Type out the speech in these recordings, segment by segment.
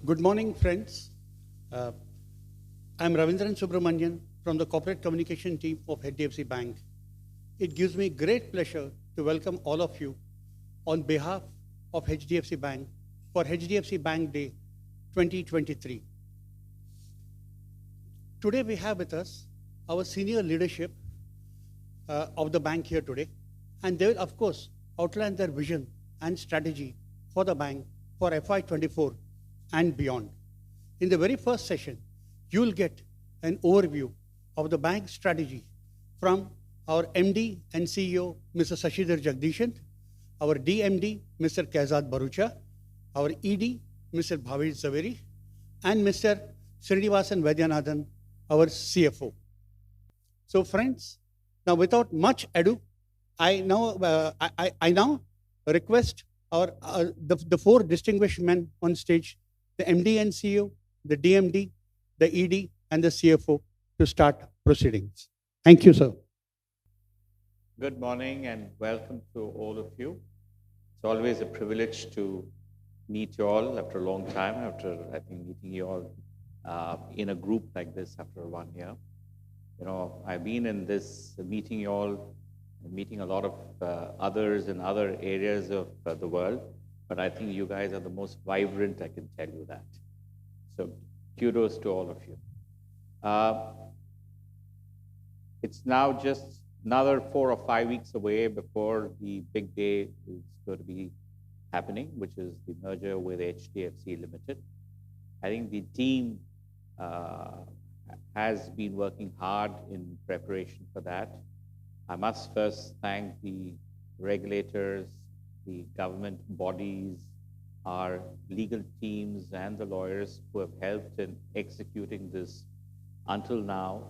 Good morning, friends. Uh, I'm Ravindran Subramanian from the corporate communication team of HDFC Bank. It gives me great pleasure to welcome all of you on behalf of HDFC Bank for HDFC Bank Day 2023. Today we have with us our senior leadership of the bank here today, and they will, of course, outline their vision and strategy for the bank for FY24 and beyond. In the very first session, you will get an overview of the bank's strategy from our MD and CEO, Mr. Sashidhar Jagdishan, our DMD, Mr. Kaizad Barucha, our ED, Mr. Bhavesh Zaveri, and Mr. Srinivasan Vaidyanathan, our CFO. So friends, now without much ado, I now request the four distinguished men on stage, the MD and CEO, the DMD, the ED, and the CFO to start proceedings. Thank you, sir. Good morning and welcome to all of you. It's always a privilege to meet you all after a long time, after I think meeting you all in a group like this after 1 year. You know, I've been in this meeting you all, meeting a lot of others in other areas of the world, but I think you guys are the most vibrant, I can tell you that. So kudos to all of you. It's now just another 4 or 5 weeks away before the big day is going to be happening, which is the merger with HDFC Limited. I think the team has been working hard in preparation for that. I must first thank the regulators, the government bodies, our legal teams, and the lawyers who have helped in executing this until now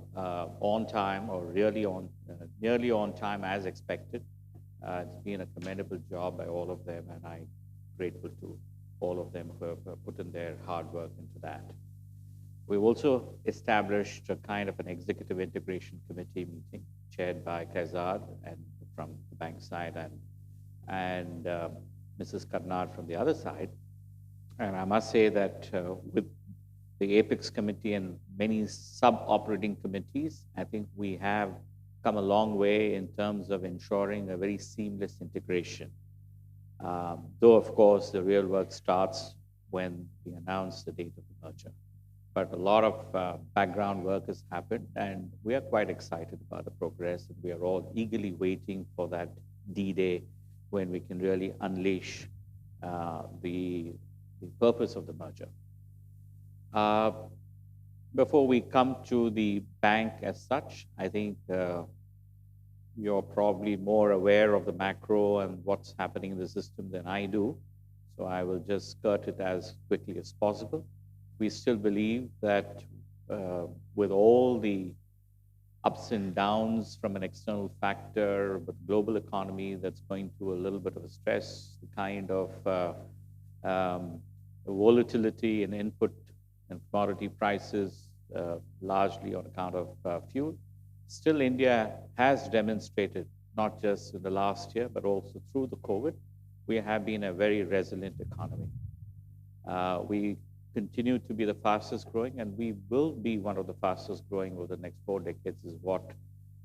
on time, or really nearly on time as expected. It's been a commendable job by all of them, and I'm grateful to all of them who have put in their hard work into that. We've also established a kind of an executive integration committee meeting chaired by Kaizad and from the bank side and Mrs. Karnar from the other side. And I must say that with the Apex committee and many sub-operating committees, I think we have come a long way in terms of ensuring a very seamless integration. Though, of course, the real work starts when we announce the date of the merger. But a lot of background work has happened, and we are quite excited about the progress, and we are all eagerly waiting for that D-Day when we can really unleash the purpose of the merger. Before we come to the bank as such, I think you're probably more aware of the macro and what's happening in the system than I do, so I will just skirt it as quickly as possible. We still believe that with all the ups and downs from an external factor, but global economy that's going through a little bit of a stress, the kind of volatility in input and commodity prices, largely on account of fuel, still India has demonstrated, not just in the last year, but also through the COVID, we have been a very resilient economy. We continue to be the fastest growing, and we will be one of the fastest growing over the next 4 decades, is what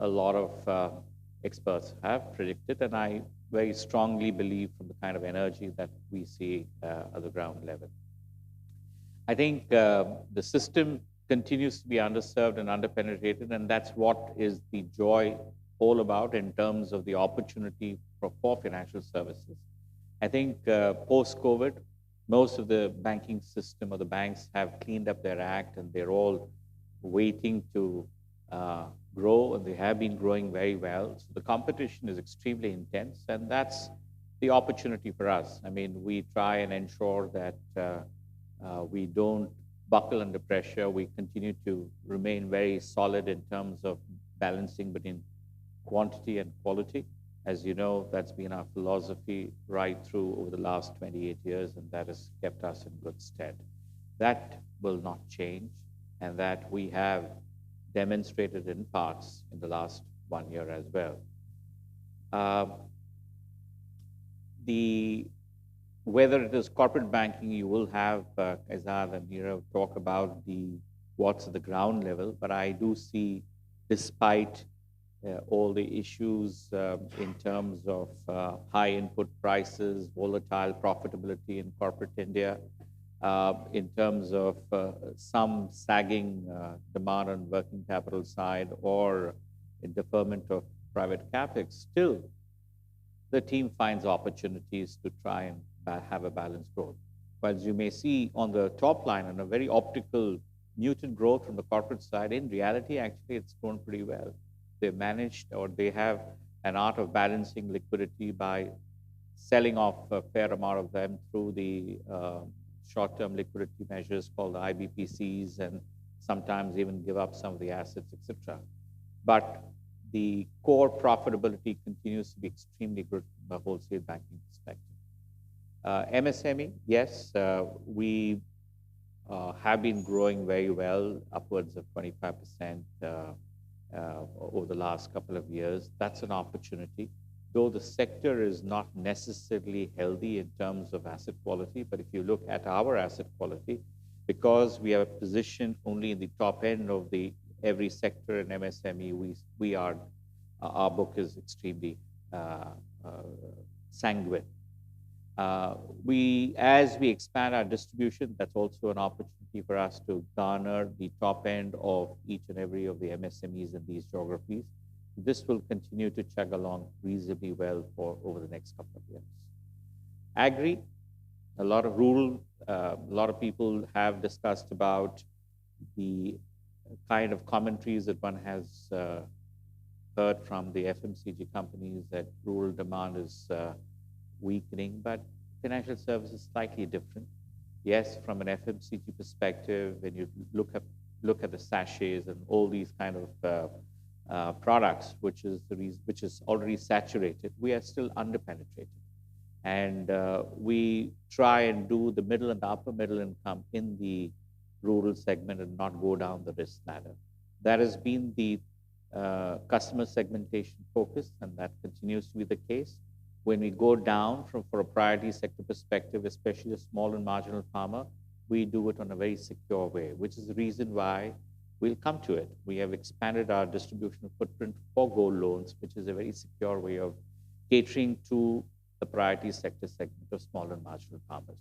a lot of experts have predicted. And I very strongly believe from the kind of energy that we see at the ground level. I think the system continues to be underserved and underpenetrated, and that's what is the joy all about in terms of the opportunity for financial services. I think post-COVID, most of the banking system or the banks have cleaned up their act, and they're all waiting to grow, and they have been growing very well. So the competition is extremely intense, and that's the opportunity for us. I mean, we try and ensure that we don't buckle under pressure. We continue to remain very solid in terms of balancing between quantity and quality. As you know, that's been our philosophy right through over the last 28 years, and that has kept us in good stead. That will not change, and that we have demonstrated in parts in the last 1 year as well. The Whether it is corporate banking, you will have Azad and Nirav talk about the what's at the ground level, but I do see, despite all the issues in terms of high input prices, volatile profitability in corporate India, in terms of some sagging demand on working capital side or a deferment of private capex, still the team finds opportunities to try and have a balanced growth. While you may see on the top line and a very optical muted growth from the corporate side, in reality, actually, it's grown pretty well. They've managed, or they have an art of balancing liquidity by selling off a fair amount of them through the short-term liquidity measures called the IBPCs, and sometimes even give up some of the assets, etc. But the core profitability continues to be extremely good from a wholesale banking perspective. MSME, yes, we have been growing very well, upwards of 25% over the last couple of years. That's an opportunity, though the sector is not necessarily healthy in terms of asset quality. But if you look at our asset quality, because we are positioned only in the top end of the every sector in MSME, we are our book is extremely sanguine. As we expand our distribution, that's also an opportunity for us to garner the top end of each and every of the MSMEs in these geographies. This will continue to chug along reasonably well for over the next couple of years. Agri, a lot of rural, a lot of people have discussed about the kind of commentaries that one has heard from the FMCG companies that rural demand is weakening, but financial services is slightly different. Yes, from an FMCG perspective, when you look at the sachets and all these kind of products, which is already saturated, we are still underpenetrated, and we try and do the middle and the upper middle income in the rural segment and not go down the risk ladder. That has been the customer segmentation focus, and that continues to be the case. When we go down for a priority sector perspective, especially a small and marginal farmer, we do it on a very secure way, which is the reason why we'll come to it. We have expanded our distribution footprint for gold loans, which is a very secure way of catering to the priority sector segment of small and marginal farmers.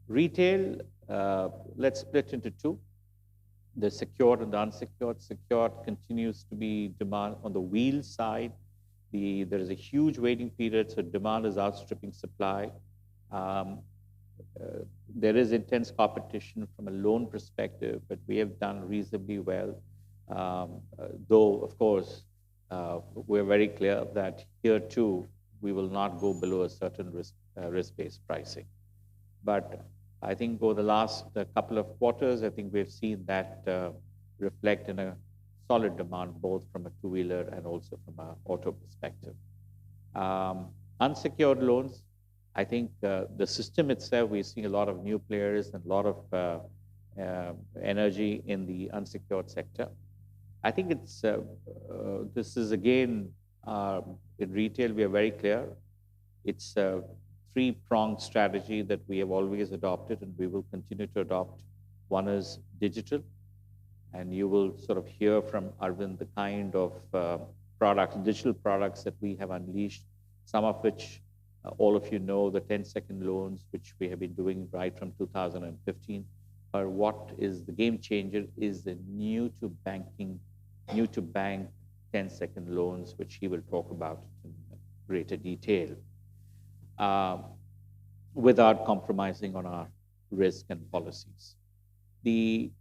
Retail, let's split into two. The secured and the unsecured. Secured continues to be demand on the wheel side. There is a huge waiting period, so demand is outstripping supply. There is intense competition from a loan perspective, but we have done reasonably well. Though, of course, we're very clear that here too, we will not go below a certain risk-based pricing. But I think over the last couple of quarters, I think we've seen that reflect in a solid demand, both from a two-wheeler and also from an auto perspective. Unsecured loans, I think the system itself, we're seeing a lot of new players and a lot of energy in the unsecured sector. I think it's this is again, in retail, we are very clear. It's a three-pronged strategy that we have always adopted and we will continue to adopt. One is digital, and you will sort of hear from Arvind the kind of digital products that we have unleashed, some of which all of you know, the 10-second loans, which we have been doing right from 2015. Or what is the game changer is the new to bank 10-second loans, which he will talk about in greater detail, without compromising on our risk and policies. The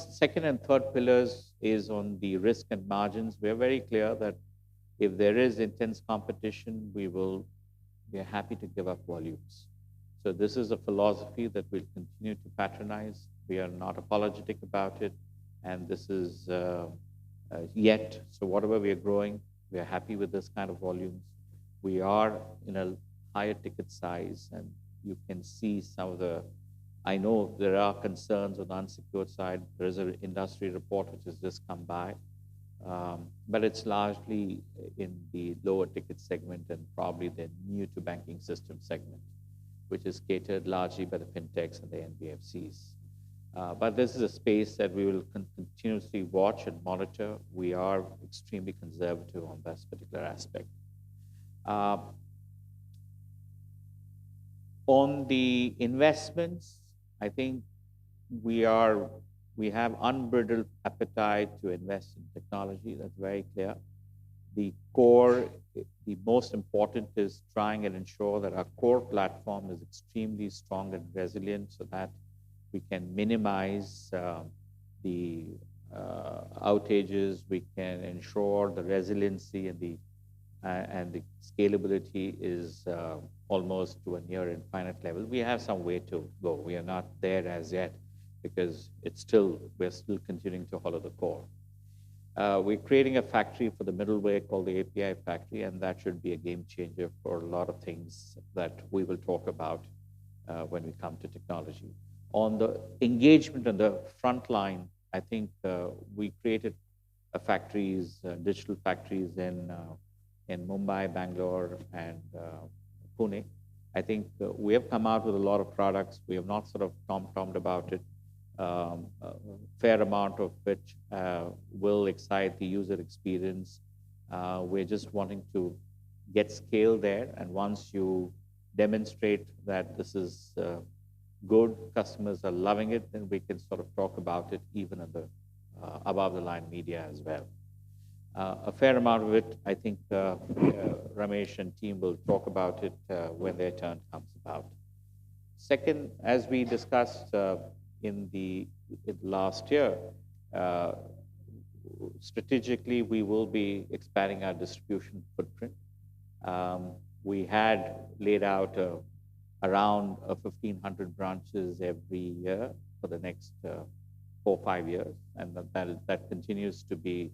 second and third pillars is on the risk and margins. We're very clear that if there is intense competition, we are happy to give up volumes. So this is a philosophy that we'll continue to patronize. We are not apologetic about it, and this is so whatever we are growing, we are happy with this kind of volumes. We are in a higher ticket size, and you can see some of the, I know there are concerns on the unsecured side. There is an industry report which has just come by, but it's largely in the lower ticket segment and probably the new to banking system segment. which is catered largely by the fintechs and the NBFCs. But this is a space that we will continuously watch and monitor. We are extremely conservative on this particular aspect. On the investments, I think we have unbridled appetite to invest in technology. That's very clear. The core, the most important is trying and ensure that our core platform is extremely strong and resilient so that we can minimize the outages, we can ensure the resiliency and the scalability is almost to a near infinite level. We have some way to go. We are not there as yet because we're still continuing to follow the core. We're creating a factory for the middleware called the API factory, and that should be a game changer for a lot of things that we will talk about when we come to technology. On the engagement on the front line, I think we created digital factories in Mumbai, Bangalore, and Pune. I think we have come out with a lot of products. We have not sort of tom-tommed about it. A fair amount of which will excite the user experience. We're just wanting to get scale there, and once you demonstrate that this is good, customers are loving it, then we can sort of talk about it even at the above the line media as well. A fair amount of it, I think Ramesh and team will talk about it when their turn comes about. Second, as we discussed in last year, strategically, we will be expanding our distribution footprint. We had laid out around 1,500 branches every year for the next 4 or 5 years, and that continues to be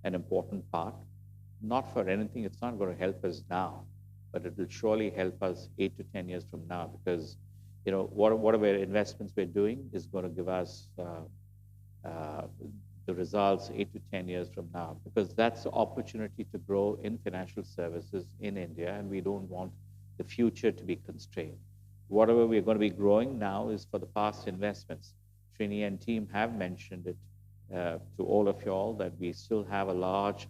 an important part. Not for anything, it's not going to help us now, but it will surely help us 8 to 10 years from now, because whatever investments we're doing is going to give us the results 8 to 10 years from now, because that's the opportunity to grow in financial services in India, and we don't want the future to be constrained. Whatever we're going to be growing now is for the past investments. Srini and team have mentioned it to all of you all that we still have a large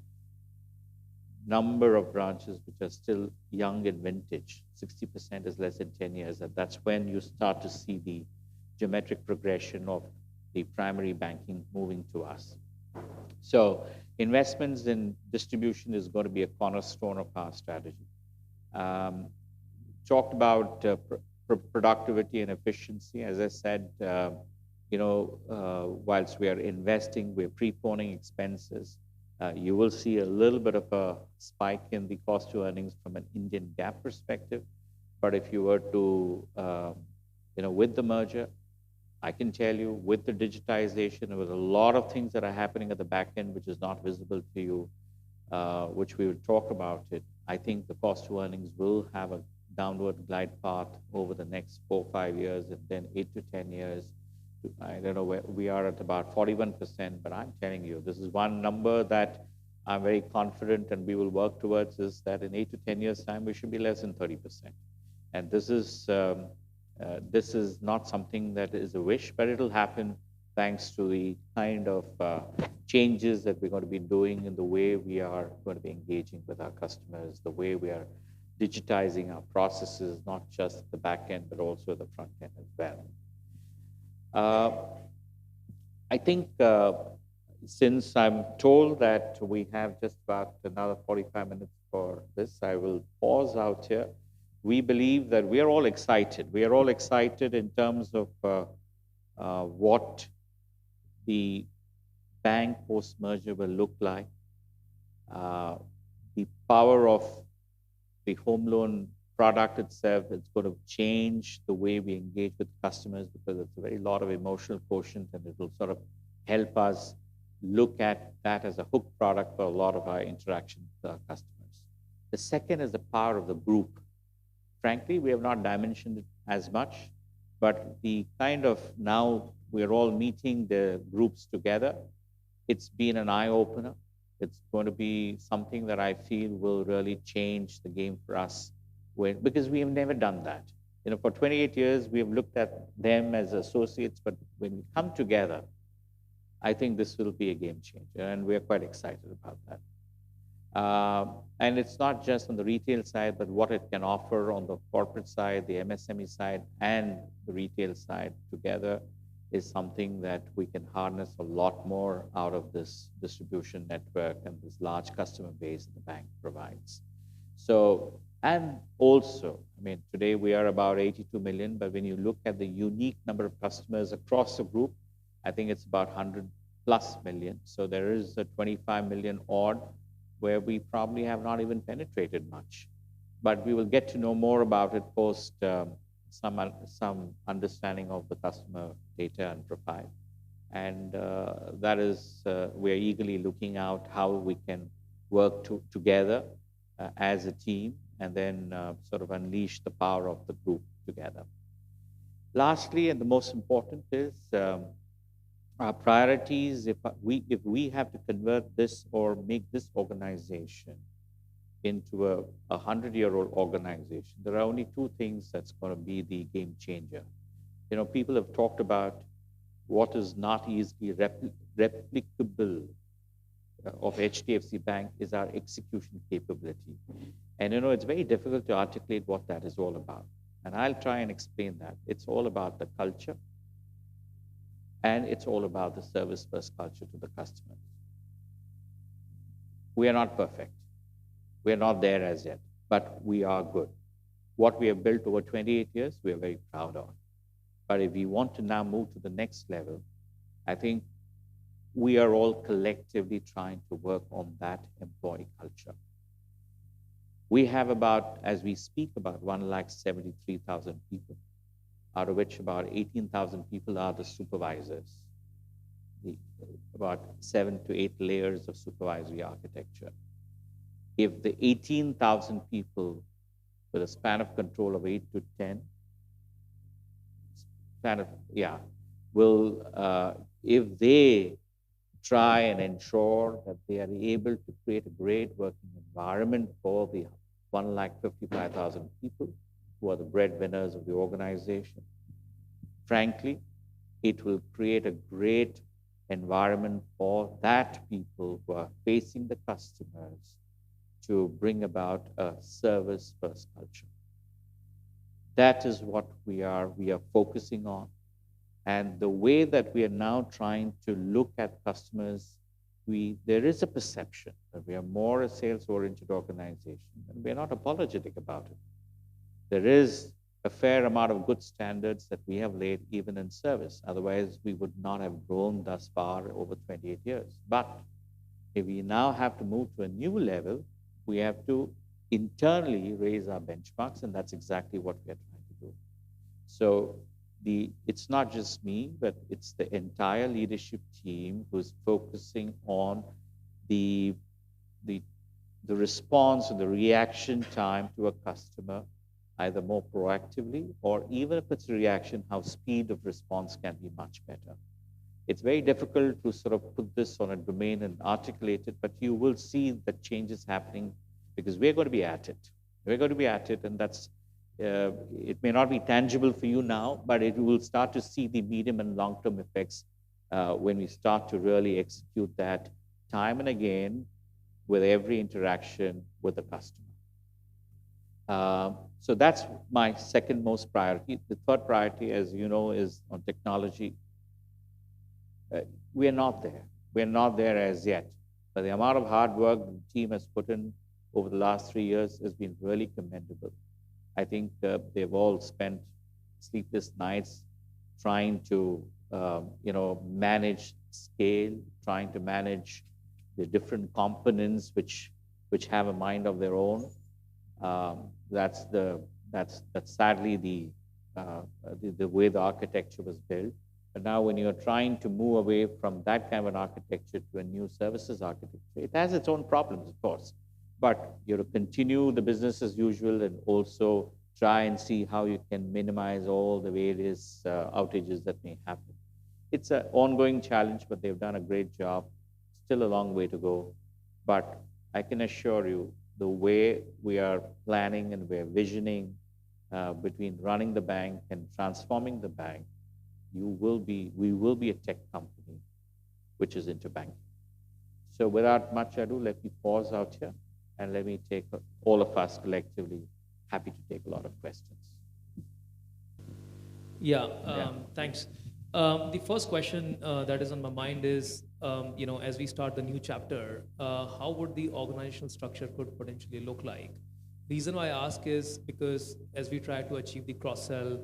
number of branches which are still young in vintage. 60% is less than 10 years, and that's when you start to see the geometric progression of the primary banking moving to us. So investments in distribution is going to be a cornerstone of our strategy. Talked about productivity and efficiency. As I said, whilst we are investing, we're preponing expenses. You will see a little bit of a spike in the cost to earnings from an Indian GAAP perspective. But if you were to, with the merger, I can tell you with the digitization, with a lot of things that are happening at the back end, which is not visible to you, which we will talk about it, I think the cost to earnings will have a downward glide path over the next 4 or 5 years, and then 8 to 10 years. I don't know where we are at about 41%, but I'm telling you, this is one number that I'm very confident and we will work towards, is that in 8 to 10 years' time, we should be less than 30%. And this is not something that is a wish, but it'll happen thanks to the kind of changes that we're going to be doing in the way we are going to be engaging with our customers, the way we are digitizing our processes, not just the back end, but also the front end as well. I think since I'm told that we have just about another 45 minutes for this, I will pause out here. We believe that we are all excited. We are all excited in terms of what the bank post-merger will look like. The power of the home loan product itself, it's going to change the way we engage with customers, because it's a very lot of emotional quotient, and it will sort of help us look at that as a hook product for a lot of our interaction with our customers. The second is the power of the group. Frankly, we have not dimensioned it as much, but the kind of now we're all meeting the groups together, it's been an eye-opener. It's going to be something that I feel will really change the game for us, because we have never done that. For 28 years, we have looked at them as associates, but when we come together, I think this will be a game changer, and we are quite excited about that. And it's not just on the retail side, but what it can offer on the corporate side, the MSME side, and the retail side together is something that we can harness a lot more out of this distribution network and this large customer base the bank provides. So, and also, today we are about 82 million, but when you look at the unique number of customers across the group, I think it's about 100 plus million. So there is a 25 million odd where we probably have not even penetrated much. But we will get to know more about it post some understanding of the customer data and profile. And that is, we're eagerly looking out how we can work together as a team and then sort of unleash the power of the group together. Lastly, and the most important is our priorities. If we have to convert this or make this organization into a 100-year-old organization, there are only two things that's going to be the game changer. People have talked about what is not easily replicable of HDFC Bank is our execution capability. And it's very difficult to articulate what that is all about. And I'll try and explain that. It's all about the culture, and it's all about the service-first culture to the customers. We are not perfect. We are not there as yet, but we are good. What we have built over 28 years, we are very proud of. But if we want to now move to the next level, I think we are all collectively trying to work on that employee culture. We have about, as we speak, about 173,000 people, out of which about 18,000 people are the supervisors, about 7 to 8 layers of supervisory architecture. If the 18,000 people with a span of control of 8 to 10, if they try and ensure that they are able to create a great working environment for the 155,000 people who are the breadwinners of the organization, frankly, it will create a great environment for that people who are facing the customers to bring about a service-first culture. That is what we are focusing on. And the way that we are now trying to look at customers, there is a perception that we are more a sales-oriented organization, and we are not apologetic about it. There is a fair amount of good standards that we have laid even in service. Otherwise, we would not have grown thus far over 28 years. But if we now have to move to a new level, we have to internally raise our benchmarks, and that's exactly what we are trying to do. So it's not just me, but it's the entire leadership team who's focusing on the response or the reaction time to a customer, either more proactively or even if it's a reaction, how speed of response can be much better. It's very difficult to sort of put this on a domain and articulate it, but you will see the changes happening because we're going to be at it. We're going to be at it, and that's it may not be tangible for you now, but it will start to see the medium and long-term effects when we start to really execute that time and again with every interaction with the customer. So that's my second most priority. The third priority, as you know, is on technology. We are not there. We're not there as yet. But the amount of hard work the team has put in over the last 3 years has been really commendable. I think they've all spent sleepless nights trying to, manage scale, trying to manage the different components which have a mind of their own. That's sadly the way the architecture was built. But now when you're trying to move away from that kind of an architecture to a new services architecture, it has its own problems, of course. But you have to continue the business as usual and also try and see how you can minimize all the various outages that may happen. It's an ongoing challenge, but they've done a great job. Still a long way to go. But I can assure you, the way we are planning and we're visioning between running the bank and transforming the bank, we will be a tech company which is into banking. So without much ado, let me pause out here and let me take all of us collectively, happy to take a lot of questions. Yeah, thanks. The first question that is on my mind is, as we start the new chapter, how would the organizational structure could potentially look like? Reason why I ask is because as we try to achieve the cross-sell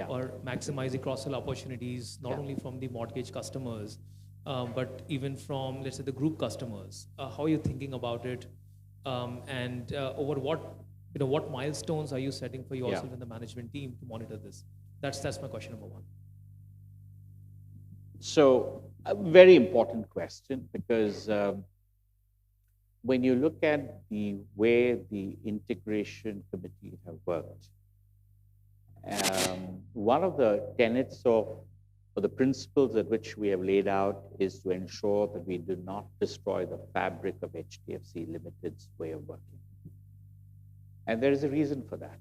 or maximize the cross-sell opportunities, not only from the mortgage customers, but even from, let's say, the group customers, how are you thinking about it? And over what milestones are you setting for yourself and the management team to monitor this? That's my question number one. So a very important question, because when you look at the way the integration committee have worked, one of the tenets or the principles at which we have laid out is to ensure that we do not destroy the fabric of HDFC Limited's way of working. And there is a reason for that.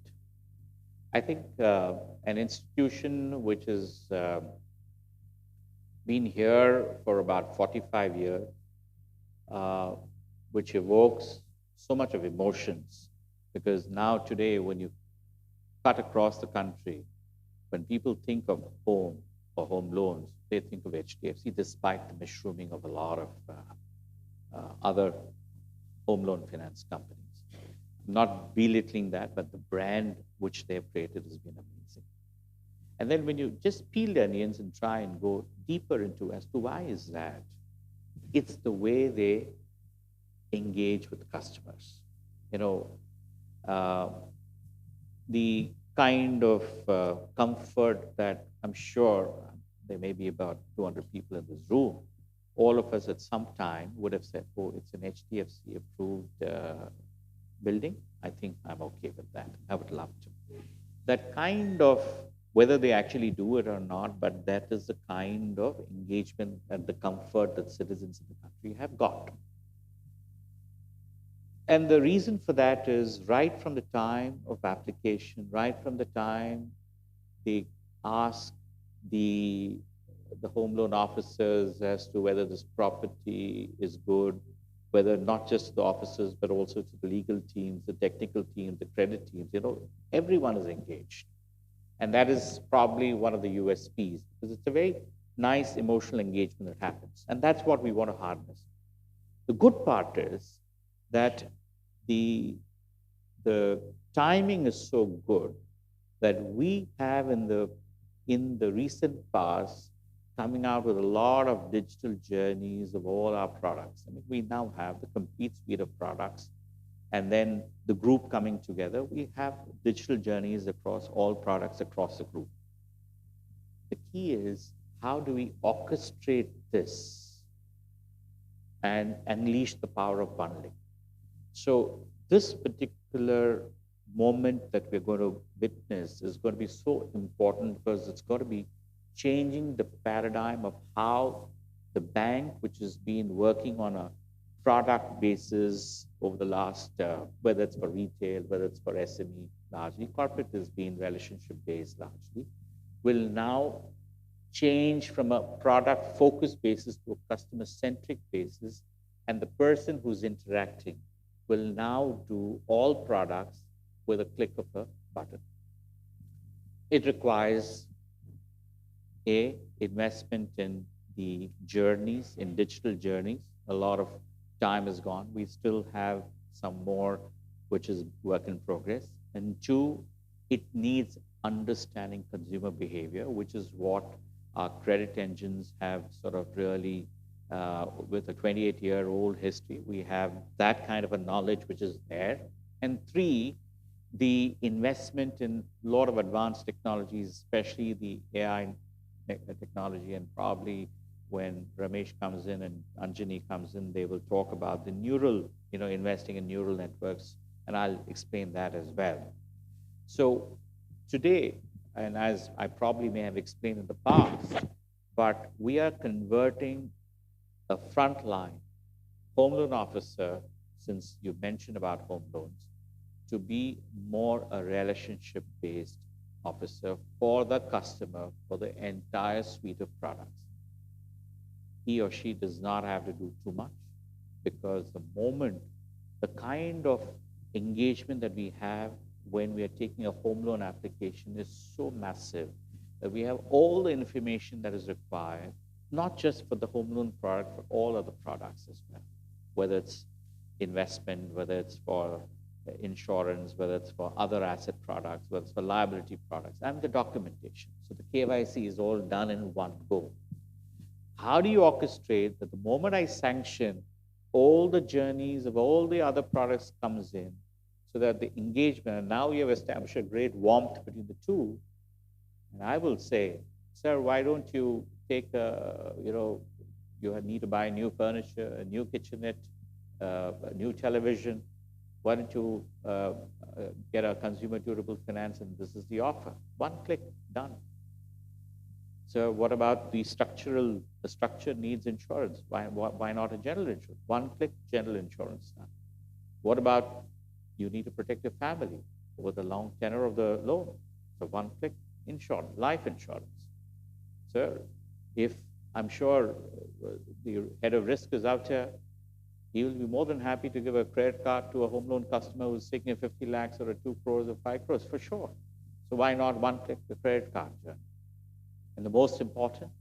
I think an institution which has been here for about 45 years, which evokes so much of emotions, because now today when you cut across the country, when people think of home or home loans, they think of HDFC, despite the mushrooming of a lot of other home loan finance companies. I'm not belittling that, but the brand which they've created has been amazing. And then when you just peel the onions and try and go deeper into as to why is that, it's the way they engage with customers. The kind of comfort that I'm sure there may be about 200 people in this room, all of us at some time would have said, oh, it's an HDFC approved building. I think I'm okay with that. I would love to. That kind of, whether they actually do it or not, but that is the kind of engagement and the comfort that citizens in the country have got. And the reason for that is right from the time of application, right from the time they ask the home loan officers as to whether this property is good, whether not just the officers, but also to the legal teams, the technical teams, the credit teams, everyone is engaged. And that is probably one of the USPs, because it's a very nice emotional engagement that happens. And that's what we want to harness. The good part is that the timing is so good that we have in the recent past coming out with a lot of digital journeys of all our products. I mean, we now have the complete suite of products, and then the group coming together, we have digital journeys across all products across the group. The key is, how do we orchestrate this and unleash the power of bundling? So this particular moment that we're going to witness is going to be so important, because it's going to be changing the paradigm of how the bank, which has been working on a product basis over the last, whether it's for retail, whether it's for SME, largely corporate has been relationship-based largely, will now change from a product-focused basis to a customer-centric basis, and the person who's interacting will now do all products with a click of a button. It requires investment in the journeys, in digital journeys. A lot of time is gone. We still have some more, which is work in progress. And two, it needs understanding consumer behavior, which is what our credit engines have sort of really, with a 28-year-old history, we have that kind of a knowledge which is there. And three, the investment in a lot of advanced technologies, especially the AI technology, and probably when Ramesh comes in and Anjani comes in, they will talk about the neural, investing in neural networks, and I'll explain that as well. So today, and as I probably may have explained in the past, but we are converting a frontline home loan officer, since you mentioned about home loans, to be more a relationship-based officer for the customer for the entire suite of products. He or she does not have to do too much, because the moment, the kind of engagement that we have when we are taking a home loan application is so massive that we have all the information that is required, not just for the home loan product, but all other products as well, whether it's investment, whether it's for insurance, whether it's for other asset products, whether it's for liability products, and the documentation. So the KYC is all done in one go. How do you orchestrate that the moment I sanction, all the journeys of all the other products comes in, so that the engagement, and now we have established a great warmth between the two, and I will say, sir, why don't you take you need to buy new furniture, a new kitchenette, a new television. Why don't you get a consumer durable finance, and this is the offer. One click, done. So what about the structure needs insurance? Why not a general insurance? One click, general insurance done. What about you need to protect your family over the long tenor of the loan? So one click, insurance, life insurance. So if I'm sure the head of risk is out here, he will be more than happy to give a credit card to a home loan customer who's taking a 50 lakhs or a 2 crores or 5 crores, for sure. So why not one click, the credit card journey? And the most important,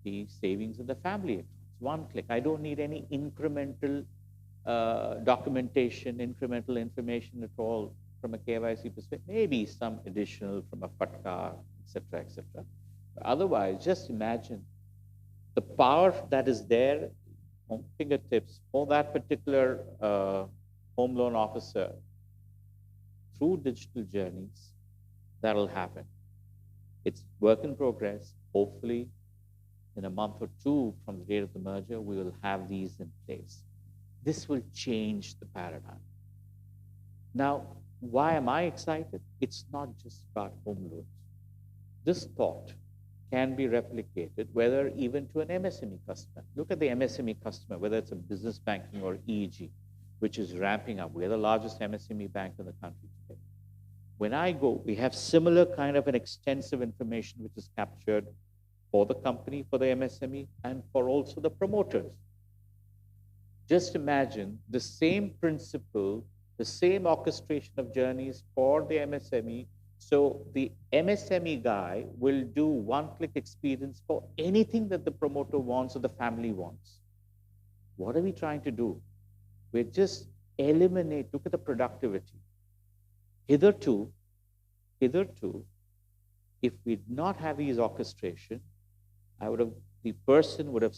the savings in the family accounts. One click. I don't need any incremental documentation, incremental information at all from a KYC perspective. Maybe some additional from a FATCA, etc., etc. Otherwise, just imagine the power that is there on fingertips for that particular home loan officer through digital journeys. That'll happen. It's work in progress. Hopefully, in a month or two from the date of the merger, we will have these in place. This will change the paradigm. Now, why am I excited? It's not just about home loans. This thought can be replicated, whether even to an MSME customer. Look at the MSME customer, whether it's a business banking or EEG, which is ramping up. We're the largest MSME bank in the country today. When I go, we have similar kind of an extensive information which is captured for the company, for the MSME, and for also the promoters. Just imagine the same principle, the same orchestration of journeys for the MSME. So the MSME guy will do one-click experience for anything that the promoter wants or the family wants. What are we trying to do? We're just look at the productivity. Hitherto, if we did not have these orchestration, the person would have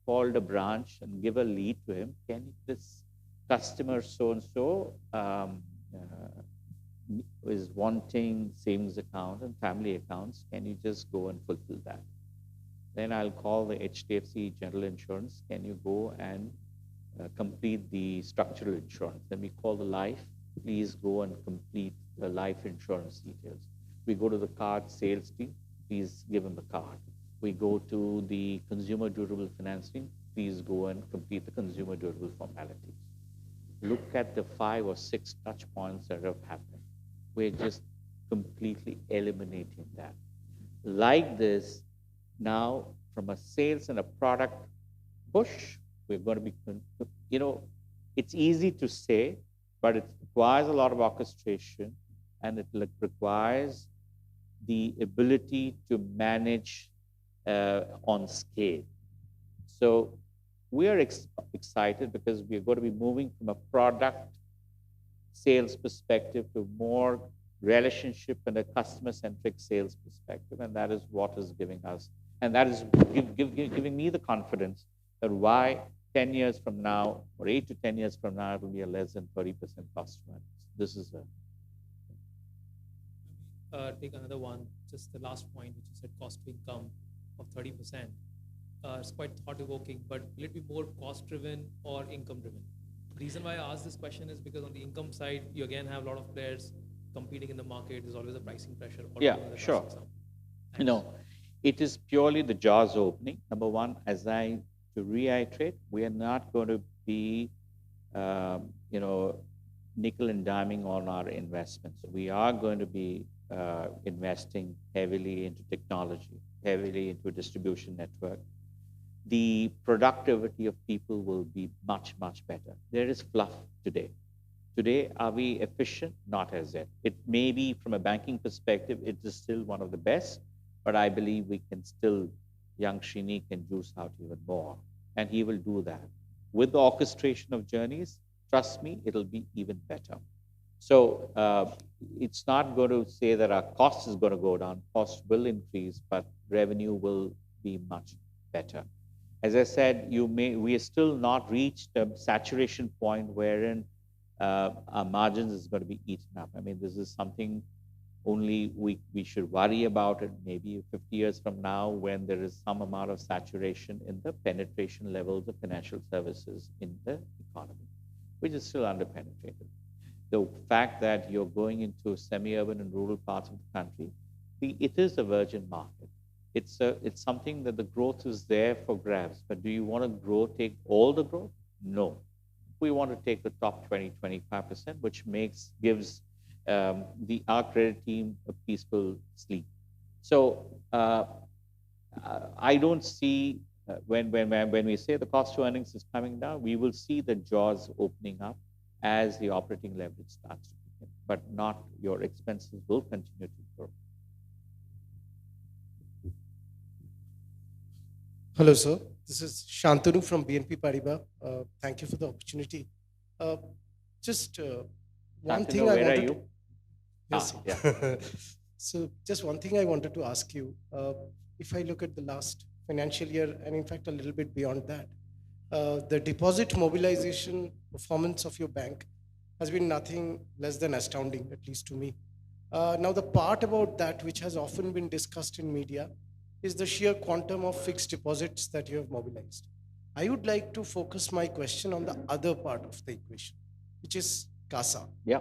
called a branch and give a lead to him. Can this customer so-and-so is wanting savings account and family accounts, can you just go and fulfill that? Then I'll call the HDFC General Insurance. Can you go and complete the structural insurance? Then we call the life. Please go and complete the life insurance details. We go to the card sales team. Please give them the card. We go to the consumer durable finance team. Please go and complete the consumer durable formalities. Look at the 5 or 6 touch points that have happened. We're just completely eliminating that. Like this, now from a sales and a product push, we're going to be, it's easy to say, but it requires a lot of orchestration, and it requires the ability to manage on scale. So we are excited because we are going to be moving from a product sales perspective to more relationship and a customer-centric sales perspective, and that is what is giving us, and that is giving me the confidence that why 10 years from now, or 8 to 10 years from now, it will be a less than 30% cost to manage. This is take another one, just the last point, which you said cost to income of 30%. It's quite thought-evoking, but will it be more cost-driven or income-driven? The reason why I ask this question is because on the income side, you again have a lot of players competing in the market. There's always a pricing pressure. Yeah, sure. It is purely the jaws opening. Number one, to reiterate, we are not going to be, nickel and diming on our investments. We are going to be investing heavily into technology, heavily into distribution network. The productivity of people will be much, much better. There is fluff today. Today, are we efficient? Not as yet. It may be from a banking perspective, it is still one of the best, but I believe we can still, young Srini can juice out even more. And he will do that. With the orchestration of journeys, trust me, it'll be even better. So it's not going to say that our cost is going to go down. Cost will increase, but revenue will be much better. As I said, we are still not reached a saturation point wherein our margins is going to be eaten up. I mean, this is something only we should worry about it maybe 50 years from now when there is some amount of saturation in the penetration levels of financial services in the economy, which is still underpenetrated. The fact that you're going into semi-urban and rural parts of the country, it is a virgin market. It's something that the growth is there for grabs. But do you want to take all the growth? No. We want to take the top 20, 25%, which gives our credit team a peaceful sleep. So I don't see when we say the cost to earnings is coming down, we will see the jaws opening up as the operating leverage starts to kick in, but not your expenses will continue to grow. Hello, sir. This is Shantanu from BNP Paribas. Thank you for the opportunity. Just one Shantanu, thing I where wanted are you? to... Yes, yeah. So just one thing I wanted to ask you. If I look at the last financial year, and in fact a little bit beyond that, the deposit mobilization performance of your bank has been nothing less than astounding, at least to me. Now, the part about that which has often been discussed in media is the sheer quantum of fixed deposits that you have mobilized. I would like to focus my question on the other part of the equation, which is CASA. Yeah.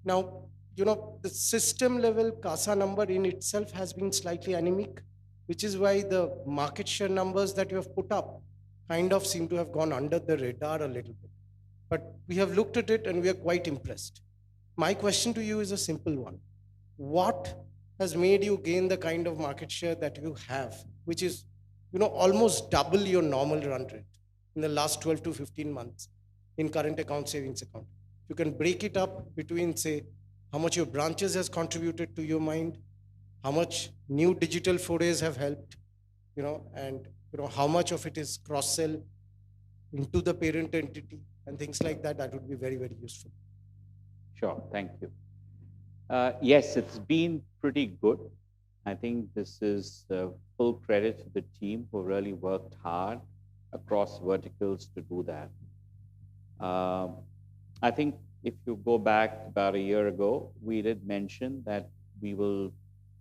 Now, the system level CASA number in itself has been slightly anemic, which is why the market share numbers that you have put up kind of seem to have gone under the radar a little bit. But we have looked at it and we are quite impressed. My question to you is a simple one. What has made you gain the kind of market share that you have, which is, almost double your normal run rate in the last 12 to 15 months in current account, savings account? You can break it up between, say, how much your branches has contributed to your mind, how much new digital forays have helped, and how much of it is cross-sell into the parent entity and things like that. That would be very, very useful. Sure, thank you. Yes, it's been pretty good. I think this is full credit to the team who really worked hard across verticals to do that. I think if you go back about a year ago, we did mention that we will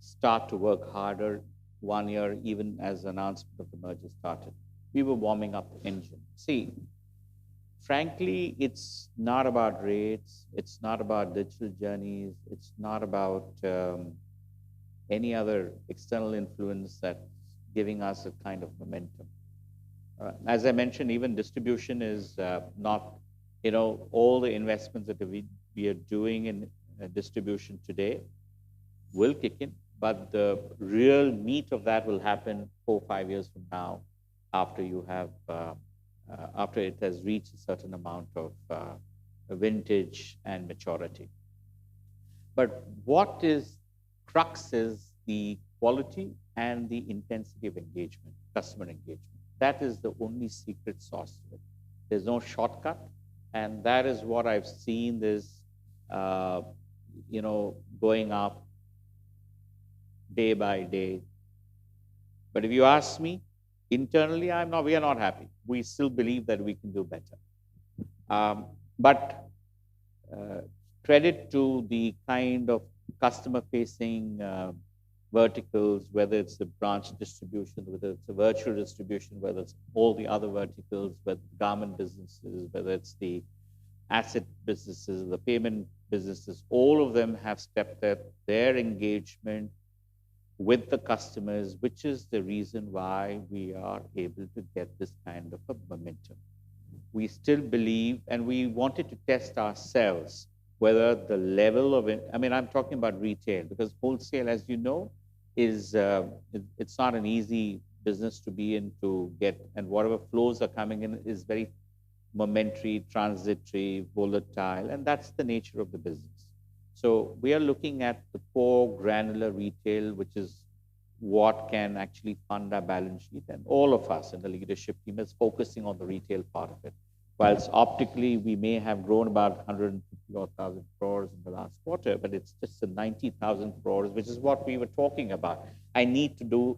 start to work harder 1 year, even as the announcement of the merger started. We were warming up the engine. See, frankly, it's not about rates. It's not about digital journeys. It's not about any other external influence that's giving us a kind of momentum. As I mentioned, even distribution is not, all the investments that we are doing in distribution today will kick in, but the real meat of that will happen 4 or 5 years from now after you have after it has reached a certain amount of vintage and maturity. But what is crux is the quality and the intensity of engagement, customer engagement. That is the only secret sauce to it. There's no shortcut, and that is what I've seen this, going up day by day. But if you ask me, internally, we are not happy. We still believe that we can do better. But credit to the kind of customer-facing verticals, whether it's the branch distribution, whether it's the virtual distribution, whether it's all the other verticals, whether it's garment businesses, whether it's the asset businesses, the payment businesses, all of them have stepped up their engagement with the customers, which is the reason why we are able to get this kind of a momentum. We still believe, and we wanted to test ourselves, whether the level of it, I mean, I'm talking about retail, because wholesale, as you know, is it's not an easy business to be in to get, and whatever flows are coming in is very momentary, transitory, volatile, and that's the nature of the business. So we are looking at the core granular retail, which is what can actually fund our balance sheet, and all of us in the leadership team is focusing on the retail part of it. Whilst optically we may have grown about 150,000 crores in the last quarter, but it's just the 90,000 crores, which is what we were talking about. I need to do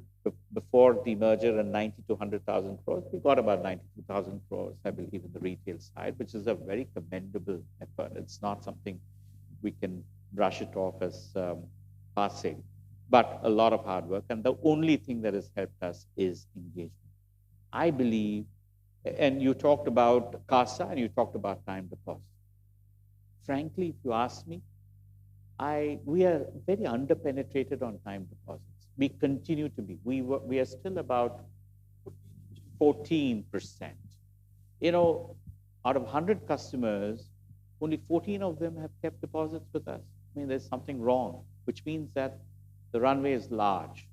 before the merger and 90 to 100,000 crores. We got about 92,000 crores, I believe, in the retail side, which is a very commendable effort. It's not something we can brush it off as passing, but a lot of hard work. And the only thing that has helped us is engagement. I believe, and you talked about CASA and you talked about time deposit. Frankly, if you ask me, we are very underpenetrated on time deposits. We continue to be. We are still about 14%. You know, out of 100 customers, only 14 of them have kept deposits with us. I mean, there's something wrong, which means that the runway is large.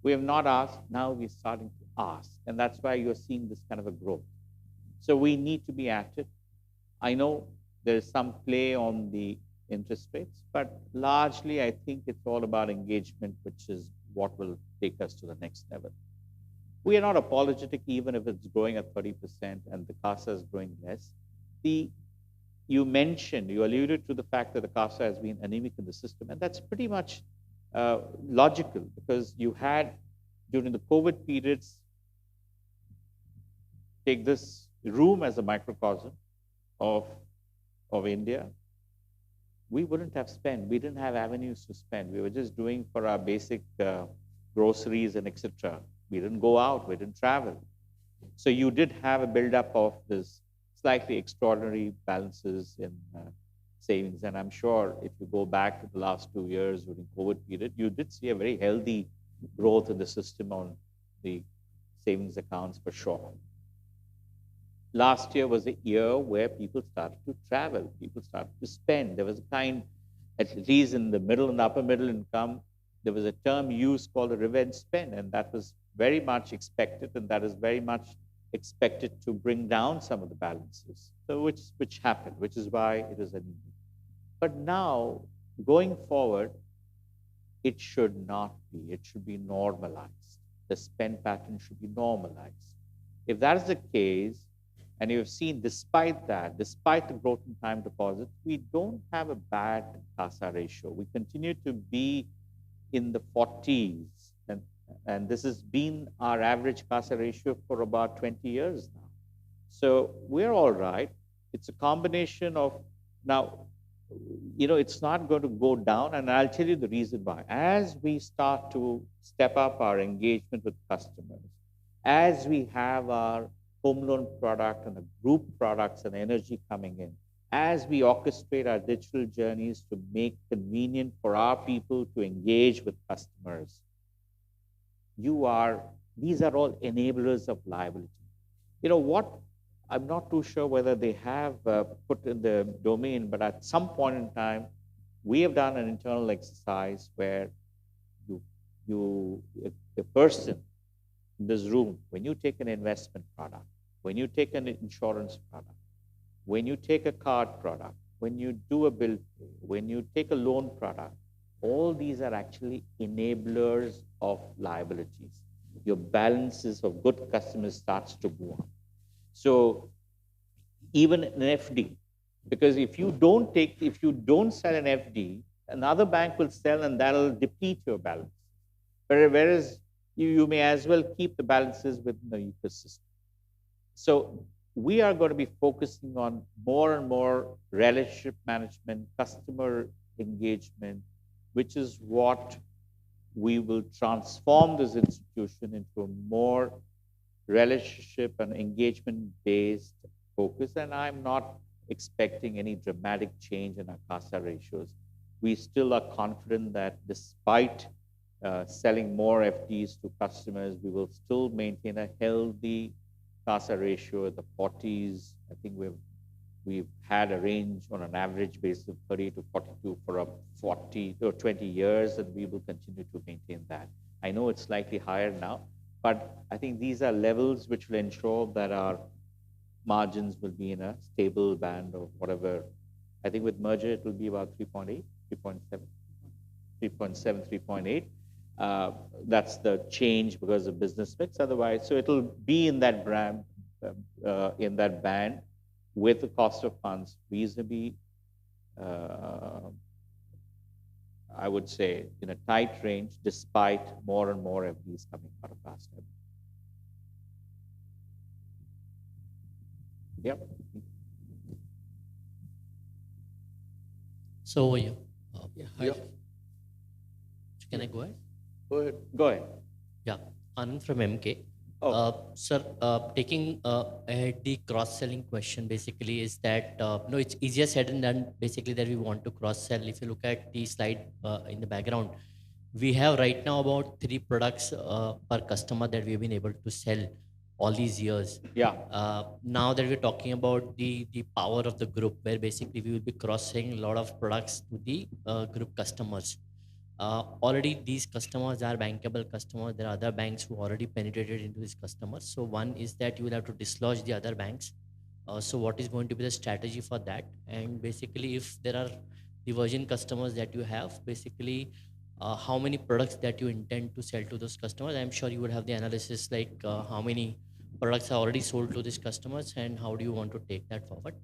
We have not asked, now we're starting to ask. And that's why you're seeing this kind of a growth. So we need to be at it. I know there's some play on the interest rates, but largely I think it's all about engagement, which is what will take us to the next level. We are not apologetic even if it's growing at 30% and the CASA is growing less. You alluded to the fact that the CASA has been anemic in the system, and that's pretty much logical, because you had, during the COVID periods, take this room as a microcosm of India, we wouldn't have spent. We didn't have avenues to spend. We were just doing for our basic groceries and etc. We didn't go out. We didn't travel. So you did have a buildup of this slightly extraordinary balances in savings. And I'm sure if you go back to the last 2 years during COVID period, you did see a very healthy growth in the system on the savings accounts for sure. Last year was a year where people started to travel, people started to spend. There was a kind, at least in the middle and upper middle income, there was a term used called a revenge spend, and that was very much expected, and that is very much expected to bring down some of the balances, so which happened, which is why it is anemic. But now, going forward, it should not be. It should be normalized. The spend pattern should be normalized. If that is the case, and you've seen, despite that, despite the growth in time deposits, we don't have a bad CASA ratio. We continue to be in the 40s, and this has been our average CASA ratio for about 20 years now. So we're all right. It's a combination of, now, you know, it's not going to go down, and I'll tell you the reason why. As we start to step up our engagement with customers, as we have our home loan product and the group products and energy coming in, as we orchestrate our digital journeys to make convenient for our people to engage with customers, these are all enablers of liability. You know what? I'm not too sure whether they have put in the domain, but at some point in time, we have done an internal exercise where a person in this room, when you take an investment product, when you take an insurance product, when you take a card product, when you do a bill pay, when you take a loan product, all these are actually enablers of liabilities. Your balances of good customers starts to go up. So even an FD, because if you don't sell an FD, another bank will sell and that'll deplete your balance. Whereas you may as well keep the balances within the ecosystem. So we are going to be focusing on more and more relationship management, customer engagement, which is what we will transform this institution into a more relationship and engagement-based focus. And I'm not expecting any dramatic change in our CASA ratios. We still are confident that despite selling more FDs to customers, we will still maintain a healthy CASA ratio at the 40s. I think we've we've had a range on an average basis of 30 to 42 for a 40 or 20 years, and we will continue to maintain that. I know it's slightly higher now, but I think these are levels which will ensure that our margins will be in a stable band of whatever. I think with merger, it will be about 3.8, 3.7, 3.7, 3.8. That's the change because of business mix. Otherwise, so it'll be in that band with the cost of funds reasonably, I would say, in a tight range, despite more and more FDs coming out of last time. Yep. So over here. Hi. Yep. Can I go ahead? Go ahead. Go ahead. Yeah, Anand from MK. Oh. Sir, taking ahead the cross-selling question basically is that, no, it's easier said than done basically that we want to cross-sell. If you look at the slide in the background, we have right now about 3 products per customer that we've been able to sell all these years. Yeah. Now that we're talking about the power of the group, where basically we will be cross-selling a lot of products to the group customers. Already these customers are bankable customers. There are other banks who already penetrated into these customers. So one is that you will have to dislodge the other banks. So what is going to be the strategy for that? And basically, if there are the virgin customers that you have, basically, how many products that you intend to sell to those customers? I'm sure you would have the analysis like how many products are already sold to these customers and how do you want to take that forward?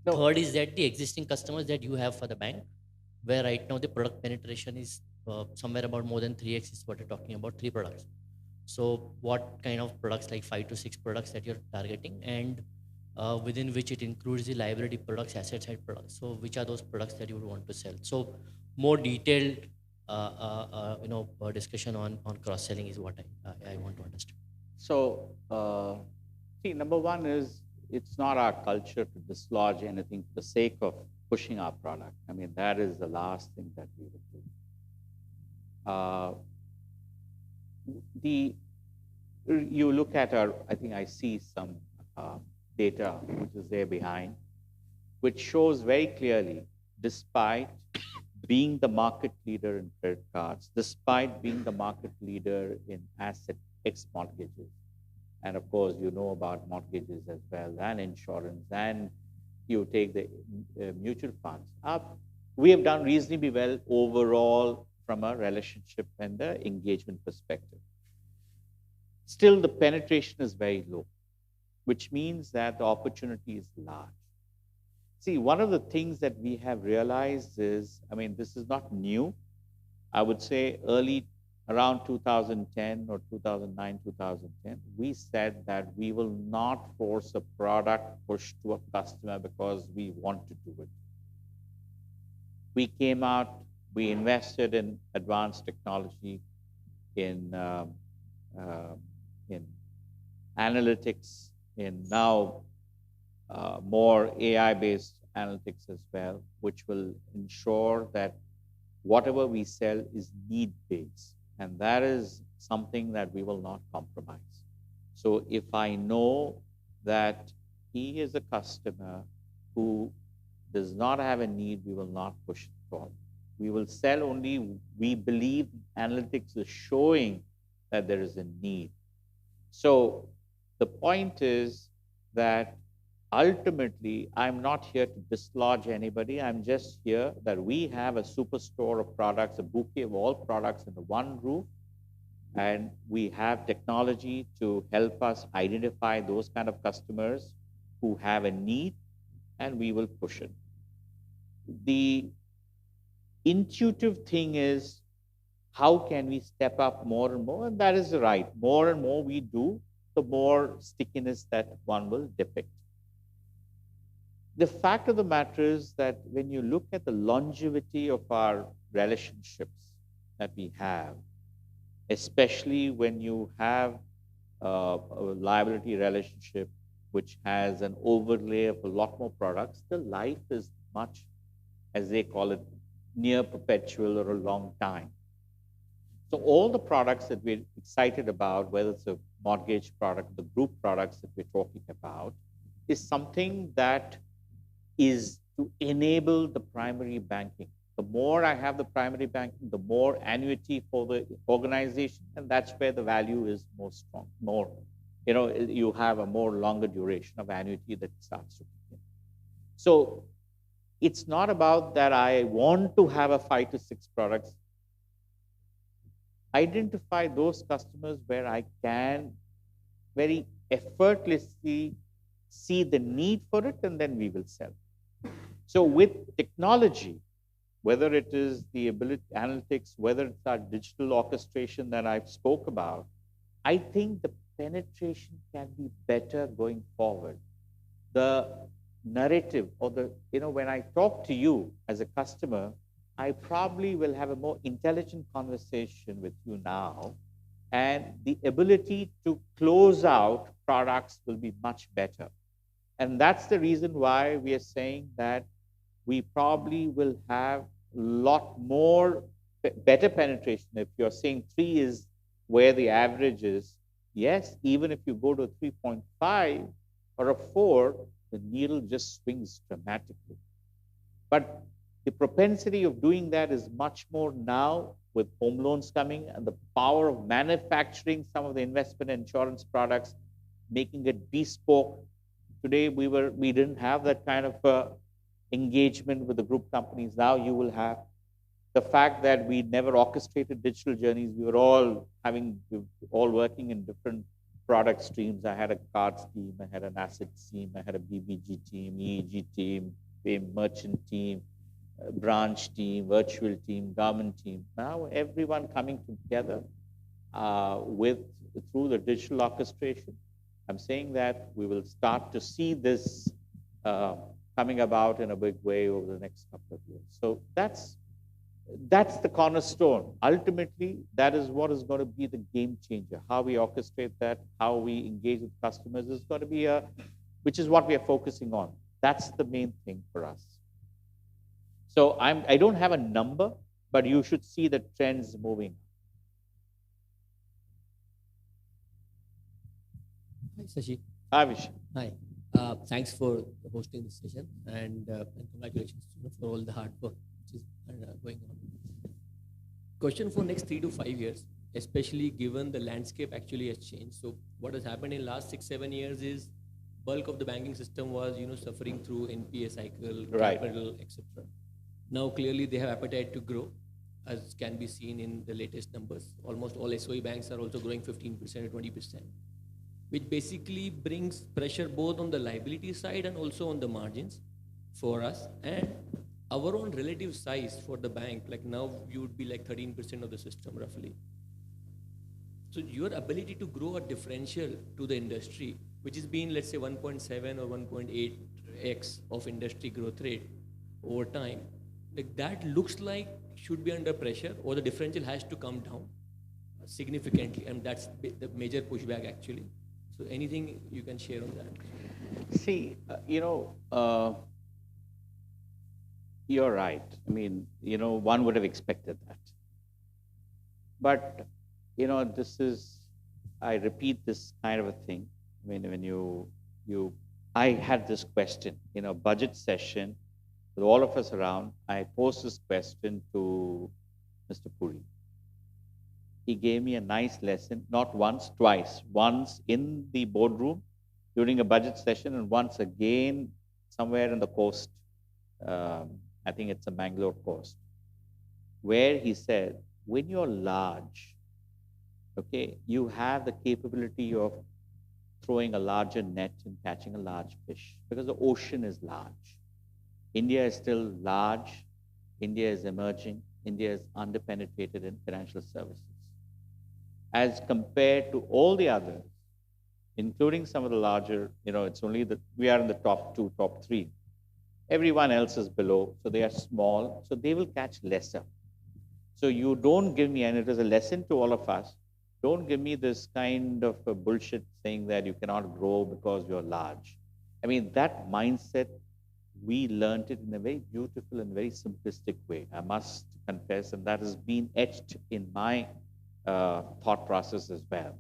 No. Third is that the existing customers that you have for the bank, where right now the product penetration is somewhere about more than 3x is what you're talking about, 3 products. So what kind of products, like 5 to 6 products that you're targeting, and within which it includes the liability products, asset side products. So which are those products that you would want to sell? So more detailed discussion on cross-selling is what I want to understand. So, see, number one is it's not our culture to dislodge anything for the sake of pushing our product. I mean, that is the last thing that we would do. You look at our, I think I see some data which is there behind, which shows very clearly, despite being the market leader in credit cards, despite being the market leader in asset X mortgages, and of course, you know about mortgages as well, and insurance, and you take the mutual funds up. We have done reasonably well overall from a relationship and the engagement perspective. Still, the penetration is very low, which means that the opportunity is large. See, one of the things that we have realized is, I mean, this is not new. I would say around 2010 or 2009, 2010, we said that we will not force a product push to a customer because we want to do it. We came out, we invested in advanced technology, in analytics, in now more AI-based analytics as well, which will ensure that whatever we sell is need-based. And that is something that we will not compromise. So if I know that he is a customer who does not have a need, we will not push it forward. We will sell only, we believe analytics is showing that there is a need. So the point is that ultimately, I'm not here to dislodge anybody. I'm just here that we have a superstore of products, a bouquet of all products under one roof, and we have technology to help us identify those kind of customers who have a need, and we will push it. The intuitive thing is, how can we step up more and more? And that is right. More and more we do, the more stickiness that one will depict. The fact of the matter is that when you look at the longevity of our relationships that we have, especially when you have a liability relationship which has an overlay of a lot more products, the life is much, as they call it, near perpetual or a long time. So all the products that we're excited about, whether it's a mortgage product, the group products that we're talking about, is something that is to enable the primary banking. The more I have the primary banking, the more annuity for the organization, and that's where the value is more strong, more, you have a more longer duration of annuity that starts to kick in. So it's not about that I want to have a 5 to 6 products. Identify those customers where I can very effortlessly see the need for it, and then we will sell. So with technology, whether it is the ability analytics, whether it's our digital orchestration that I've spoke about, I think the penetration can be better going forward. The narrative or when I talk to you as a customer, I probably will have a more intelligent conversation with you now, and the ability to close out products will be much better. And that's the reason why we are saying that we probably will have a lot more better penetration. If you're saying 3 is where the average is, yes, even if you go to 3.5 or a 4, the needle just swings dramatically. But the propensity of doing that is much more now with home loans coming and the power of manufacturing some of the investment insurance products, making it bespoke. Today, we didn't have that kind of engagement with the group companies. Now you will have the fact that we never orchestrated digital journeys. We were all working in different product streams. I had a cards team, I had an asset team, I had a BBG team, EEG team, a merchant team, a branch team, virtual team, government team. Now everyone coming together through the digital orchestration. I'm saying that we will start to see this coming about in a big way over the next couple of years. So that's the cornerstone. Ultimately, that is what is going to be the game changer. How we orchestrate that, how we engage with customers is going to be which is what we are focusing on. That's the main thing for us. So I don't have a number, but you should see the trends moving. Hi, Sashi. Hi, Vish. Hi. Thanks for hosting this session, and congratulations for all the hard work which is going on. Question for next 3 to 5 years, especially given the landscape actually has changed. So what has happened in last 6-7 years is bulk of the banking system was suffering through NPA cycle, capital, etc. Now clearly they have appetite to grow, as can be seen in the latest numbers. Almost all SOE banks are also growing 15% or 20%. Which basically brings pressure both on the liability side and also on the margins for us. And our own relative size for the bank, like now you would be like 13% of the system roughly. So your ability to grow a differential to the industry, which has been let's say 1.7 or 1.8x of industry growth rate over time, like that looks like should be under pressure, or the differential has to come down significantly, and that's the major pushback actually. So anything you can share on that? See, you're right. I mean, one would have expected that. But, I repeat this kind of a thing. I mean, when I had this question in a budget session with all of us around, I posed this question to Mr. Puri. He gave me a nice lesson, not once, twice. Once in the boardroom during a budget session, and once again somewhere in the coast. I think it's a Bangalore coast, where he said, when you're large, okay, you have the capability of throwing a larger net and catching a large fish because the ocean is large. India is still large. India is emerging. India is underpenetrated in financial services. As compared to all the others, including some of the larger, it's only that we are in the top 2, top 3. Everyone else is below, so they are small, so they will catch lesser. So you don't give me, and it is a lesson to all of us, don't give me this kind of a bullshit saying that you cannot grow because you're large. I mean, that mindset, we learned it in a very beautiful and very simplistic way, I must confess, and that has been etched in my thought process as well.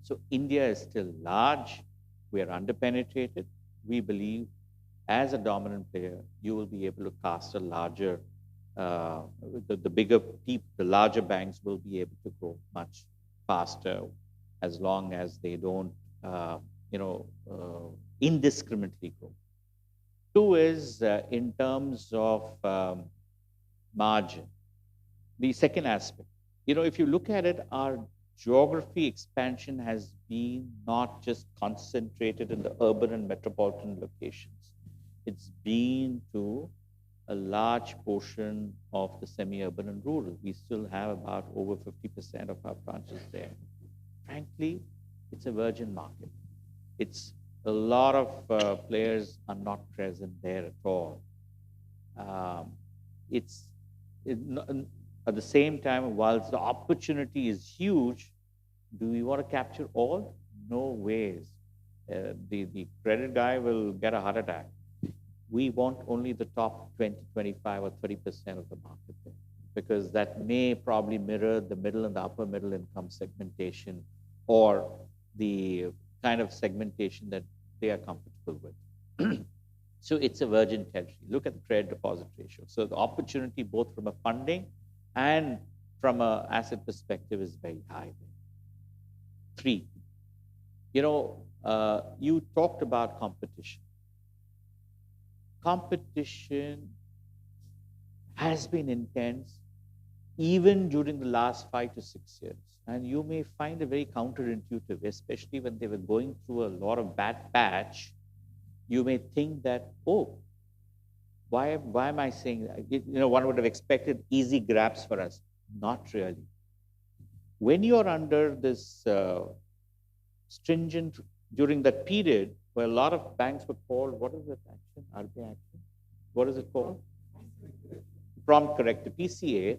So India is still large. We are underpenetrated. We believe as a dominant player, you will be able to cast a larger, the bigger, the larger banks will be able to grow much faster as long as they don't, you know, indiscriminately grow. Two is in terms of margin. The second aspect, you know, if you look at it, our geography expansion has been not just concentrated in the urban and metropolitan locations. It's been to a large portion of the semi-urban and rural. We still have about over 50% of our branches there. Frankly, it's a virgin market. It's a lot of players are not present there at all. At the same time, whilst the opportunity is huge, do we want to capture all? No ways. The credit guy will get a heart attack. We want only the top 20, 25, or 30% of the market there, because that may probably mirror the middle and the upper middle income segmentation, or the kind of segmentation that they are comfortable with. So it's a virgin territory. Look at the credit deposit ratio. So the opportunity, both from a funding and from an asset perspective, is very high. Three, you know, you talked about competition. Competition has been intense even during the last 5 to 6 years. And you may find it very counterintuitive, especially when they were going through a lot of bad patch. You may think that, oh, why am I saying that? You know, one would have expected easy grabs for us. Not really. When you're under this stringent, during that period where a lot of banks were called, what is that action? RBI action? What is it called? Prompt corrective, PCA.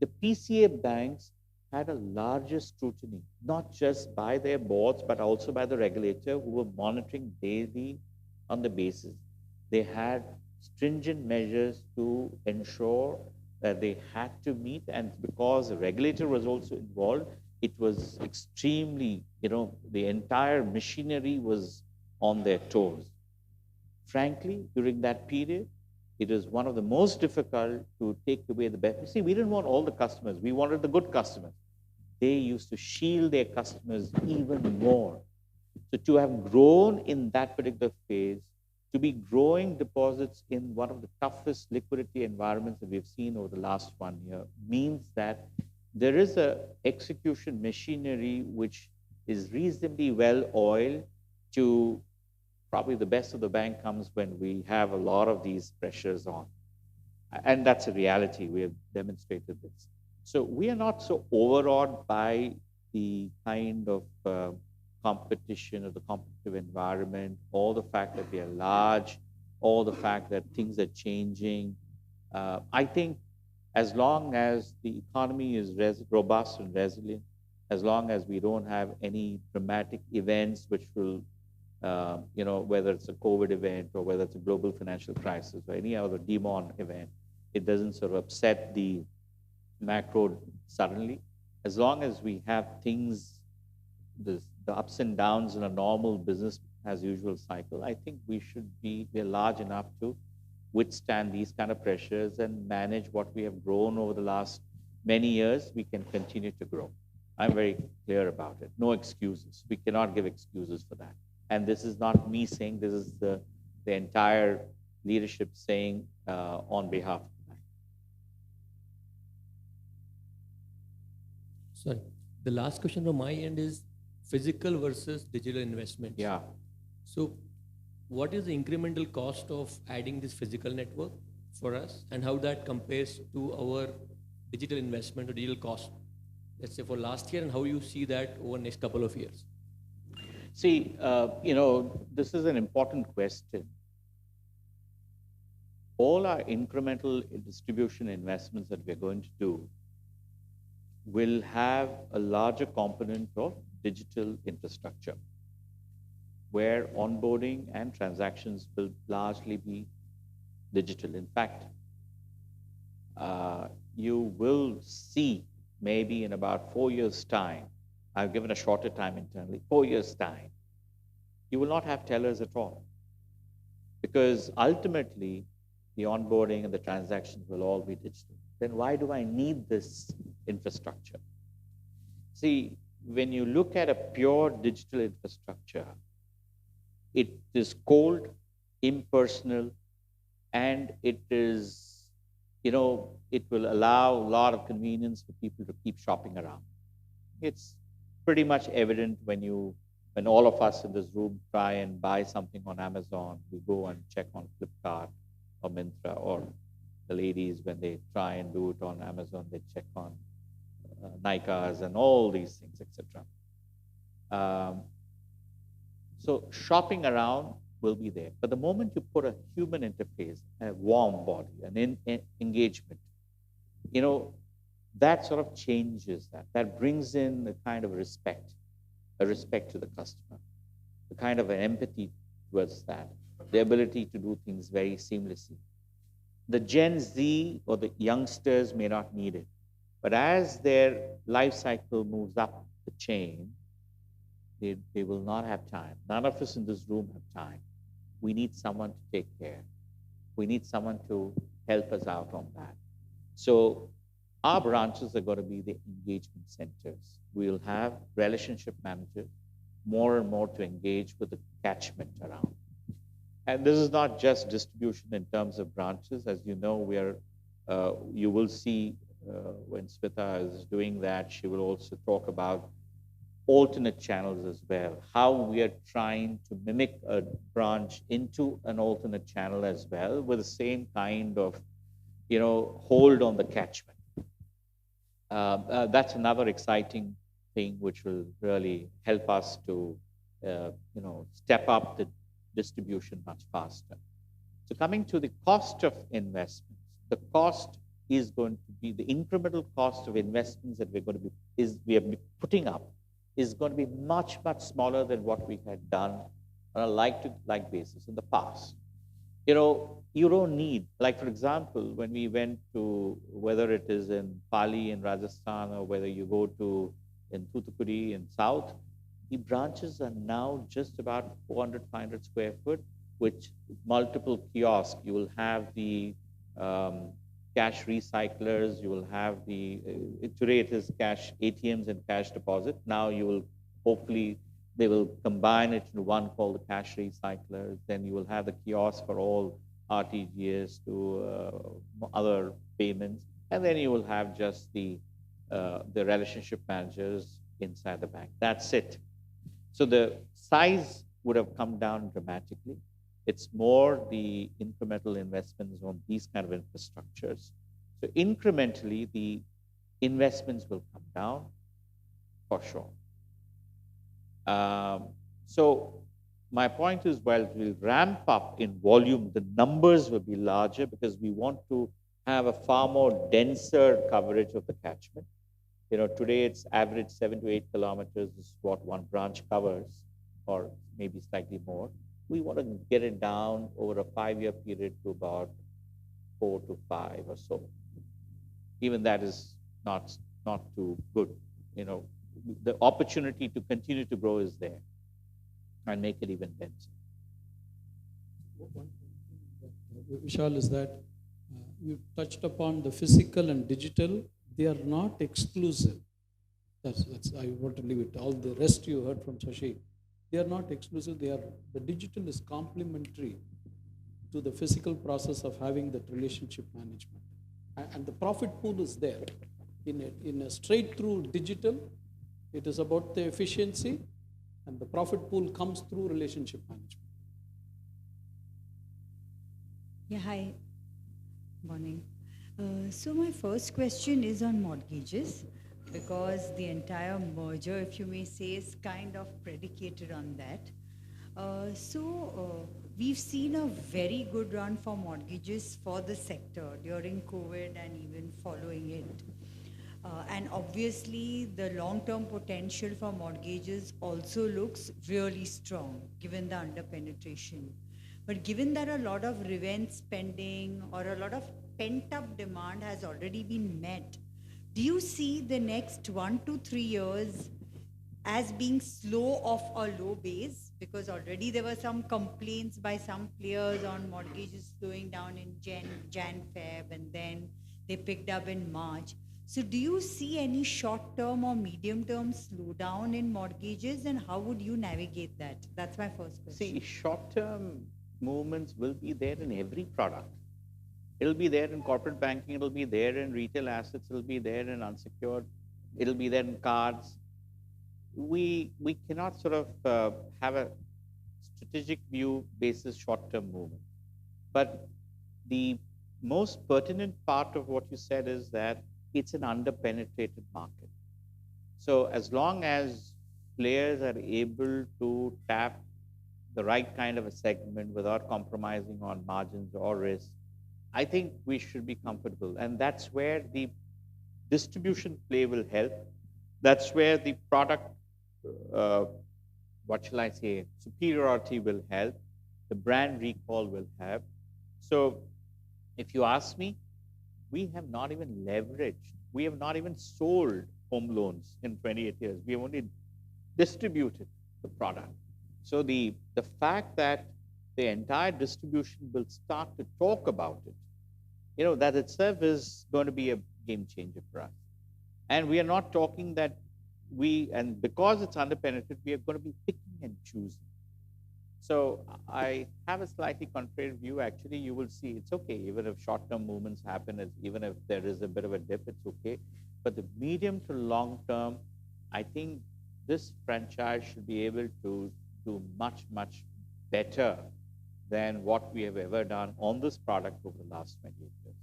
The PCA banks had a larger scrutiny, not just by their boards, but also by the regulator, who were monitoring daily on the basis. They had stringent measures to ensure that they had to meet, and because the regulator was also involved, it was extremely, you know, the entire machinery was on their toes. Frankly, during that period, it is one of the most difficult to take away the best. You see, we didn't want all the customers. We wanted the good customers. They used to shield their customers even more. So to have grown in that particular phase, to be growing deposits in one of the toughest liquidity environments that we've seen over the last 1 year, means that there is a execution machinery which is reasonably well oiled. To probably the best of the bank comes when we have a lot of these pressures on. And that's a reality. We have demonstrated this. So we are not so overawed by the kind of competition or the competitive environment, or the fact that we are large, or the fact that things are changing. I think as long as the economy is robust and resilient, as long as we don't have any dramatic events which will, you know, whether it's a COVID event or whether it's a global financial crisis or any other demon event, it doesn't sort of upset the macro suddenly. As long as we have things, the ups and downs in a normal business as usual cycle, I think we're large enough to withstand these kind of pressures and manage what we have grown over the last many years. We can continue to grow. I'm very clear about it. No excuses. We cannot give excuses for that. And this is not me saying, this is the entire leadership saying on behalf of the bank. Sorry. The last question from my end is physical versus digital investments. Yeah. So what is the incremental cost of adding this physical network for us, and how that compares to our digital investment or digital cost, let's say for last year, and how you see that over the next couple of years? See, you know, this is an important question. All our incremental distribution investments that we're going to do will have a larger component of digital infrastructure, where onboarding and transactions will largely be digital. In fact, you will see maybe in about 4 years' time, I've given a shorter time internally, 4 years' time, you will not have tellers at all. because ultimately the onboarding and the transactions will all be digital. Then why do I need this infrastructure? See, when you look at a pure digital infrastructure, it is cold, impersonal, and it is, it will allow a lot of convenience for people to keep shopping around. It's pretty much evident when all of us in this room try and buy something on Amazon, we go and check on Flipkart or Myntra, or the ladies, when they try and do it on Amazon, they check on Nikas and all these things, etc. So shopping around will be there. But the moment you put a human interface, a warm body, an engagement, that sort of changes that. That brings in a kind of respect to the customer, a kind of an empathy towards that, the ability to do things very seamlessly. The Gen Z or the youngsters may not need it, but as their life cycle moves up the chain, they will not have time. None of us in this room have time. We need someone to take care. We need someone to help us out on that. So our branches are going to be the engagement centers. We'll have relationship managers more and more to engage with the catchment around. And this is not just distribution in terms of branches. As you know, you will see when Smita is doing that, she will also talk about alternate channels as well, how we are trying to mimic a branch into an alternate channel as well, with the same kind of, hold on the catchment. That's another exciting thing which will really help us to, step up the distribution much faster. So coming to the cost of investments, the cost is going to be the incremental cost of investments that we are putting up is going to be much, much smaller than what we had done on a like-to-like basis in the past. You don't need, like, for example, when we went to, whether it is in Pali in Rajasthan or whether you go to in Thoothukudi in South, the branches are now just about 400, 500 square foot, which multiple kiosks. You will have the cash recyclers, you will have today it is cash ATMs and cash deposit. Now you will, hopefully, they will combine it into one called the cash recyclers. Then you will have the kiosk for all RTGS to other payments. And then you will have just the relationship managers inside the bank. That's it. So the size would have come down dramatically. It's more the incremental investments on these kind of infrastructures. So incrementally, the investments will come down for sure. So my point is, while we'll ramp up in volume, the numbers will be larger because we want to have a far more denser coverage of the catchment. Today it's average 7 to 8 kilometers is what one branch covers, or maybe slightly more. We want to get it down over a 5-year period to about 4 to 5 or so. Even that is not too good. The opportunity to continue to grow is there and make it even denser. One thing, Vishal, is that you touched upon the physical and digital. They are not exclusive. That's I want to leave it. All the rest you heard from Shashi, they are not exclusive. The digital is complementary to the physical process of having that relationship management, and the profit pool is there. In a straight through digital, it is about the efficiency, and the profit pool comes through relationship management. Yeah, hi. Morning. So my first question is on mortgages, because the entire merger, if you may say, is kind of predicated on that. We've seen a very good run for mortgages for the sector during COVID and even following it. And obviously, the long-term potential for mortgages also looks really strong, given the under-penetration. But given that a lot of revenge spending or a lot of pent-up demand has already been met, do you see the next 1 to 3 years as being slow off a low base, because already there were some complaints by some players on mortgages slowing down in Jan, Feb, and then they picked up in March. So do you see any short-term or medium-term slowdown in mortgages, and how would you navigate that? That's my first question. See, short-term movements will be there in every product. It'll be there in corporate banking, it'll be there in retail assets, it'll be there in unsecured, it'll be there in cards. We cannot sort of have a strategic view basis short-term movement. But the most pertinent part of what you said is that it's an under-penetrated market. So as long as players are able to tap the right kind of a segment without compromising on margins or risk, I think we should be comfortable. And that's where the distribution play will help. That's where the product, what shall I say, superiority will help. The brand recall will help. So if you ask me, we have not even leveraged, we have not even sold home loans in 28 years. We have only distributed the product. So the fact that the entire distribution will start to talk about it, that itself is going to be a game changer for us. And we are not talking that and because it's underpenetrated, we are going to be picking and choosing. So I have a slightly contrary view. Actually, you will see it's okay, even if short-term movements happen, even if there is a bit of a dip, it's okay. But the medium to long term, I think this franchise should be able to do much, much better than what we have ever done on this product over the last 28 years.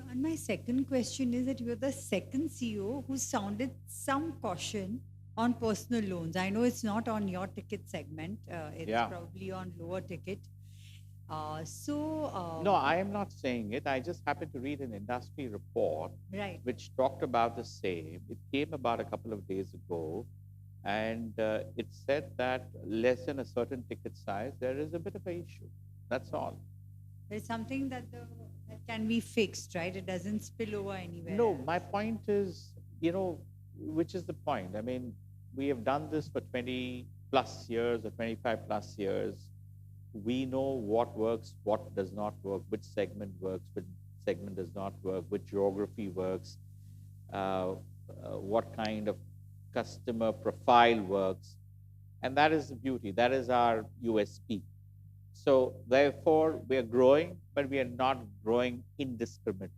And my second question is that you're the second CEO who sounded some caution on personal loans. I know it's not on your ticket segment. It's probably on lower ticket. No, I am not saying it. I just happened to read an industry report which talked about the same. It came about a couple of days ago, and it said that less than a certain ticket size, there is a bit of an issue. That's all. It's something that can be fixed, right? It doesn't spill over anywhere. No, my point is, which is the point? I mean, we have done this for 20 plus years or 25 plus years. We know what works, what does not work, which segment works, which segment does not work, which geography works, what kind of customer profile works. And that is the beauty. That is our USP. So therefore, we are growing, but we are not growing indiscriminately.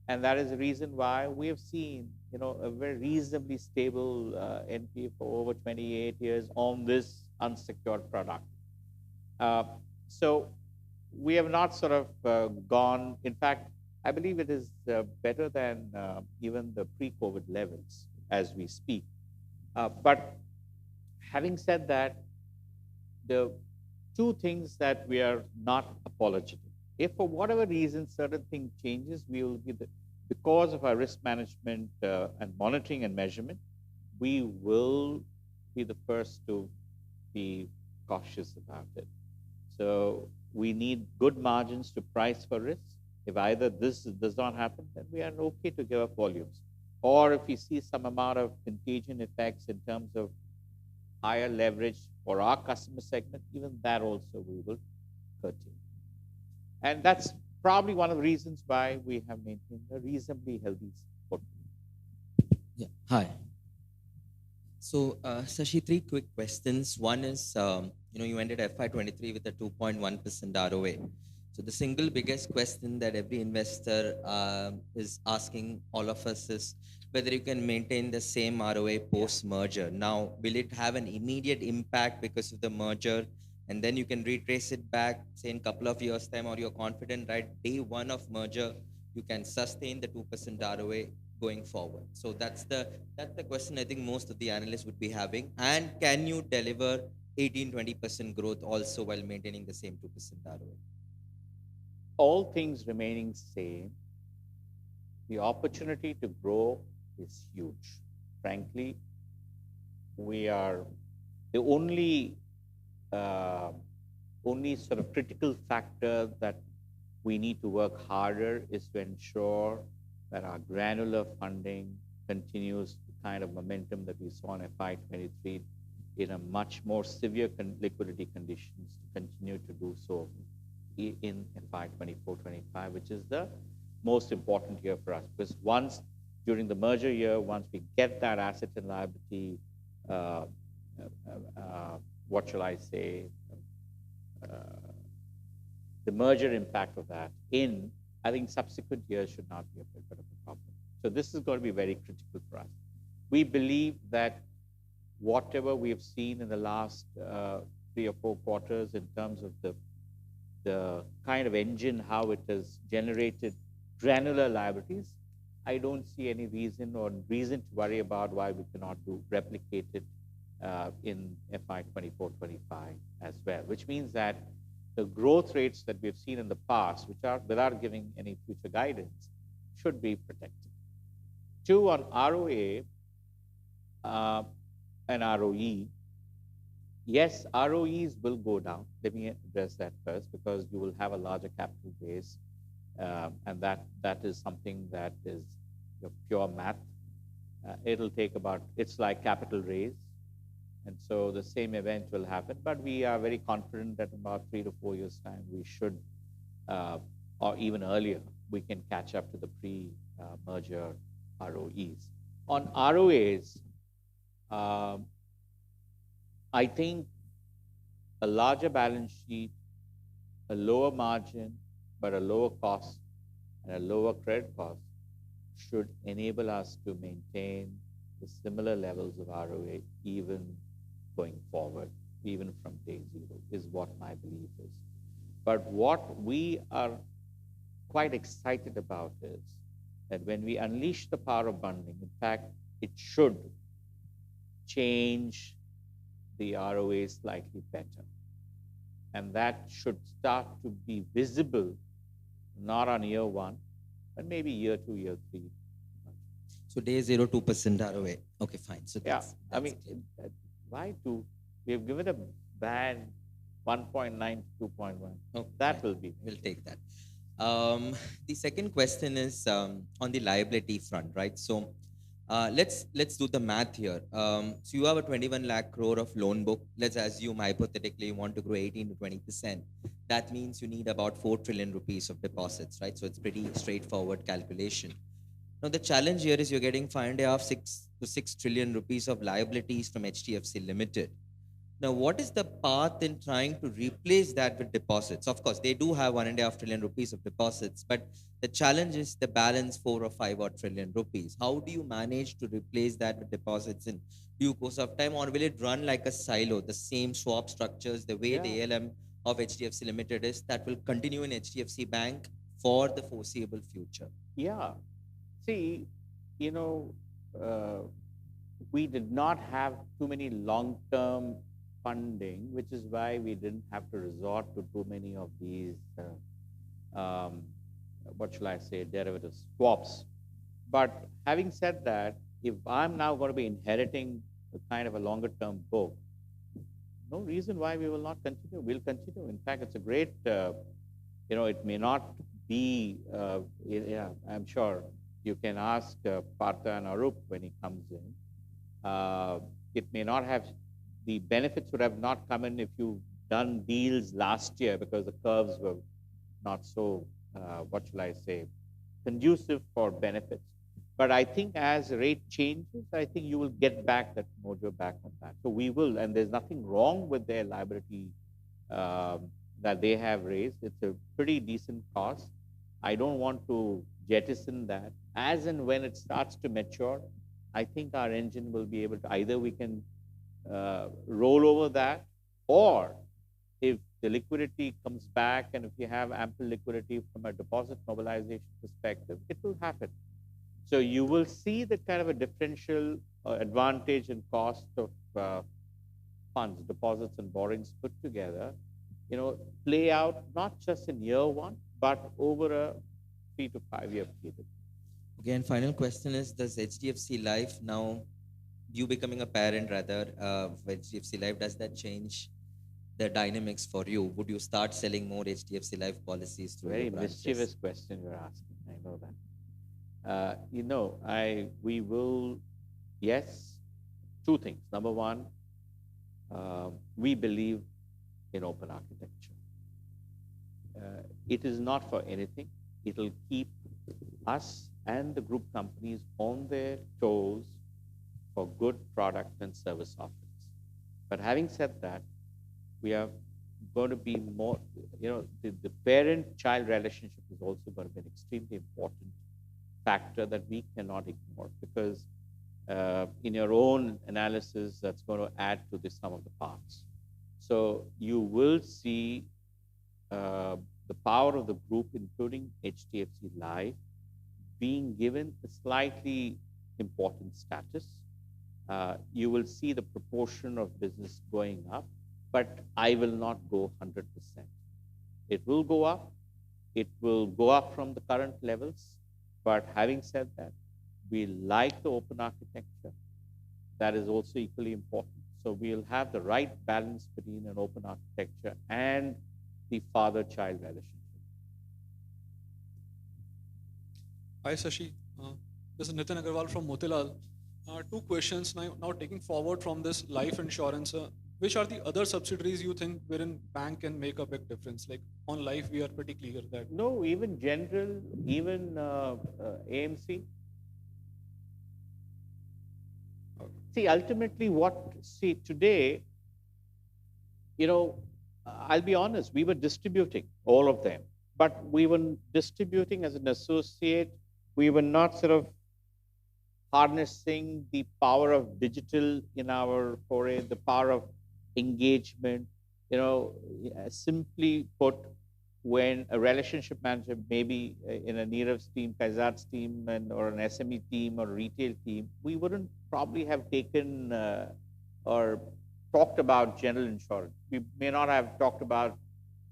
And that is the reason why we have seen, a very reasonably stable NPA for over 28 years on this unsecured product. So we have not sort of gone. In fact, I believe it is better than even the pre-COVID levels as we speak. But having said that, the two things that we are not apologetic. If for whatever reason certain thing changes, we will be because of our risk management and monitoring and measurement, we will be the first to be cautious about it. So we need good margins to price for risk. If either this does not happen, then we are okay to give up volumes. Or if we see some amount of contagion effects in terms of higher leverage for our customer segment, even that also we will curtail. And that's probably one of the reasons why we have maintained a reasonably healthy portfolio. Yeah, hi. So, Sashi, three quick questions. One is, you ended FY23 with a 2.1% ROA. So the single biggest question that every investor is asking all of us is whether you can maintain the same ROA post-merger. Now, will it have an immediate impact because of the merger? And then you can retrace it back, say in a couple of years' time, or you're confident, right, day one of merger, you can sustain the 2% ROA going forward. So that's the question I think most of the analysts would be having. And can you deliver 18-20% growth also while maintaining the same 2% ROA? All things remaining same, the opportunity to grow is huge. Frankly, we are the only sort of critical factor that we need to work harder is to ensure that our granular funding continues to kind of momentum that we saw in FY23 in a much more severe liquidity conditions to continue to do so in FY24-25, which is the most important year for us. Because once during the merger year, once we get that asset and liability, what shall I say, the merger impact of that in, I think subsequent years should not be a bit of a problem. So this is going to be very critical for us. We believe that whatever we have seen in the last 3 or 4 quarters in terms of the kind of engine, how it has generated granular liabilities, I don't see any reason to worry about why we cannot replicate it in FY24-25 as well, which means that the growth rates that we've seen in the past, which are without giving any future guidance, should be protected. 2, on ROA and ROE, yes, ROEs will go down. Let me address that first, because you will have a larger capital base, and that is something that is pure math. It'll take it's like capital raise. And so the same event will happen, but we are very confident that in about 3 to 4 years' time, we should, or even earlier, we can catch up to the pre-merger ROEs. On ROAs, I think a larger balance sheet, a lower margin, but a lower cost and a lower credit cost should enable us to maintain the similar levels of ROA even going forward, even from day zero, is what my belief is. But what we are quite excited about is that when we unleash the power of bundling, in fact, it should change the ROA slightly better. And that should start to be visible, not on year 1, but maybe year 2, year 3. So day 0, 2% ROA. Okay, fine. So yeah, I mean, why 2? We have given a band 1.9 to 2.1. Okay, that will be. We'll take that. The second question is on the liability front, right? So let's do the math here. So you have a 21 lakh crore of loan book. Let's assume hypothetically you want to grow 18 to 20%. That means you need about 4 trillion rupees of deposits, right? So it's pretty straightforward calculation. Now the challenge here is you're getting 5.5 to 6 trillion rupees of liabilities from HDFC Limited. Now, what is the path in trying to replace that with deposits? Of course, they do have 1.5 trillion rupees of deposits, but the challenge is the balance 4 or 5 odd trillion rupees. How do you manage to replace that with deposits in due course of time, or will it run like a silo, the same swap structures, the way the ALM of HDFC Limited is, that will continue in HDFC Bank for the foreseeable future? Yeah. See, we did not have too many long-term funding, which is why we didn't have to resort to too many of these, what shall I say, derivative swaps. But having said that, if I'm now going to be inheriting a kind of a longer-term book, no reason why we will not continue. We'll continue. In fact, it's a great, it may not be, I'm sure you can ask Partha and Arup when he comes in. It may not have, the benefits would have not come in if you've done deals last year because the curves were not so, what shall I say, conducive for benefits. But I think as rate changes, I think you will get back that mojo back on that. So we will, and there's nothing wrong with their liability that they have raised. It's a pretty decent cost. I don't want to jettison that. As and when it starts to mature, I think our engine will be able to, either we can roll over that, or if the liquidity comes back and if you have ample liquidity from a deposit mobilization perspective, it will happen. So you will see the kind of a differential advantage and cost of funds, deposits and borrowings put together, play out not just in year 1, but over a 3 to 5 year period. Okay, and final question is, does HDFC Life now, you becoming a parent rather of HDFC Life, does that change the dynamics for you? Would you start selling more HDFC Life policies through Very your branches? mischievous question you're asking. I know that. We will Yes, two things. Number one, we believe in open architecture. It is not for anything. It will keep us and the group companies on their toes for good product and service offerings. But having said that, we are going to be more, the parent-child relationship is also going to be an extremely important factor that we cannot ignore, because in your own analysis, that's going to add to the sum of the parts. So you will see the power of the group, including HDFC Life, being given a slightly important status. You will see the proportion of business going up, but I will not go 100%. It will go up. It will go up from the current levels. But having said that, we like the open architecture. That is also equally important. So we'll have the right balance between an open architecture and the father-child relationship. Hi, Sashi. This is Nitin Agarwal from Motilal. Two questions now taking forward from this life insurance. Which are the other subsidiaries you think wherein bank can make a big difference? Like on life, we are pretty clear that. No, even general, even AMC. See, ultimately today, I'll be honest, we were distributing all of them, but we were distributing as an associate. We were not sort of harnessing the power of digital in our foray, the power of engagement. Simply put, when a relationship manager, maybe in a Nirav's team, Kaizad's team, or an SME team or retail team, we wouldn't probably have taken or talked about general insurance. We may not have talked about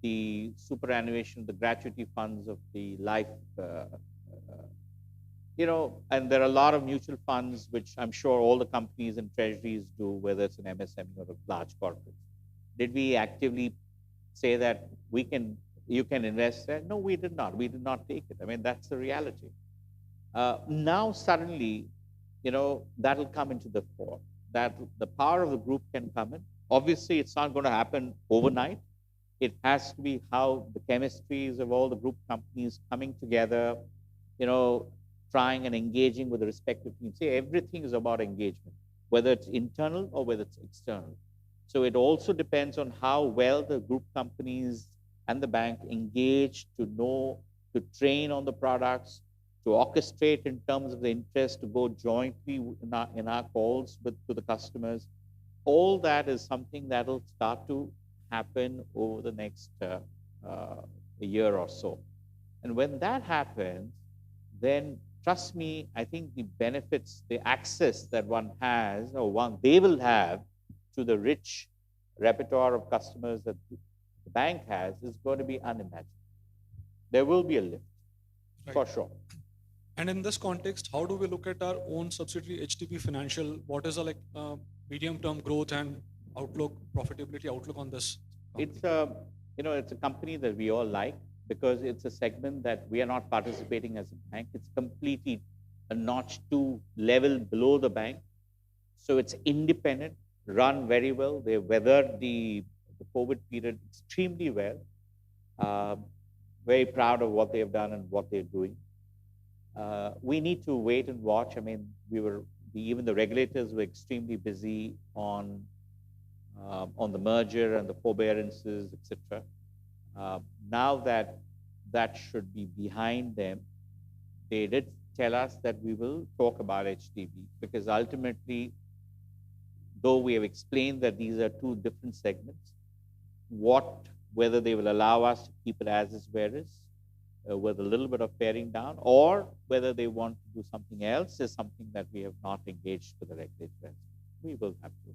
the superannuation, the gratuity funds of the life, and there are a lot of mutual funds, which I'm sure all the companies and treasuries do, whether it's an MSME or a large corporate. Did we actively say that you can invest there? No, we did not. We did not take it. I mean, that's the reality. Now, suddenly, that'll come into the fore, that the power of the group can come in. Obviously, it's not going to happen overnight. It has to be how the chemistries of all the group companies coming together, trying and engaging with the respective teams. See, everything is about engagement, whether it's internal or whether it's external. So it also depends on how well the group companies and the bank engage to know, to train on the products, to orchestrate in terms of the interest, to go jointly in our calls to the customers. All that is something that will start to happen over the next a year or so. And when that happens, then trust me, I think the benefits, the access that one has, or they will have to the rich repertoire of customers that the bank has, is going to be unimaginable. There will be a lift, for sure. And in this context, how do we look at our own subsidiary HDB Financial? What is the medium-term growth and outlook, profitability outlook on this company? It's a company that we all like, because it's a segment that we are not participating as a bank. It's completely a notch 2 level below the bank. So it's independent, run very well. They weathered the COVID period extremely well. Very proud of what they've done and what they're doing. We need to wait and watch. I mean, even the regulators were extremely busy on the merger and the forbearances, etc. Now that should be behind them, they did tell us that we will talk about HDB, because ultimately, though we have explained that these are two different segments, whether they will allow us to keep it as is where is, with a little bit of paring down, or whether they want to do something else, is something that we have not engaged with the regulator. We will have to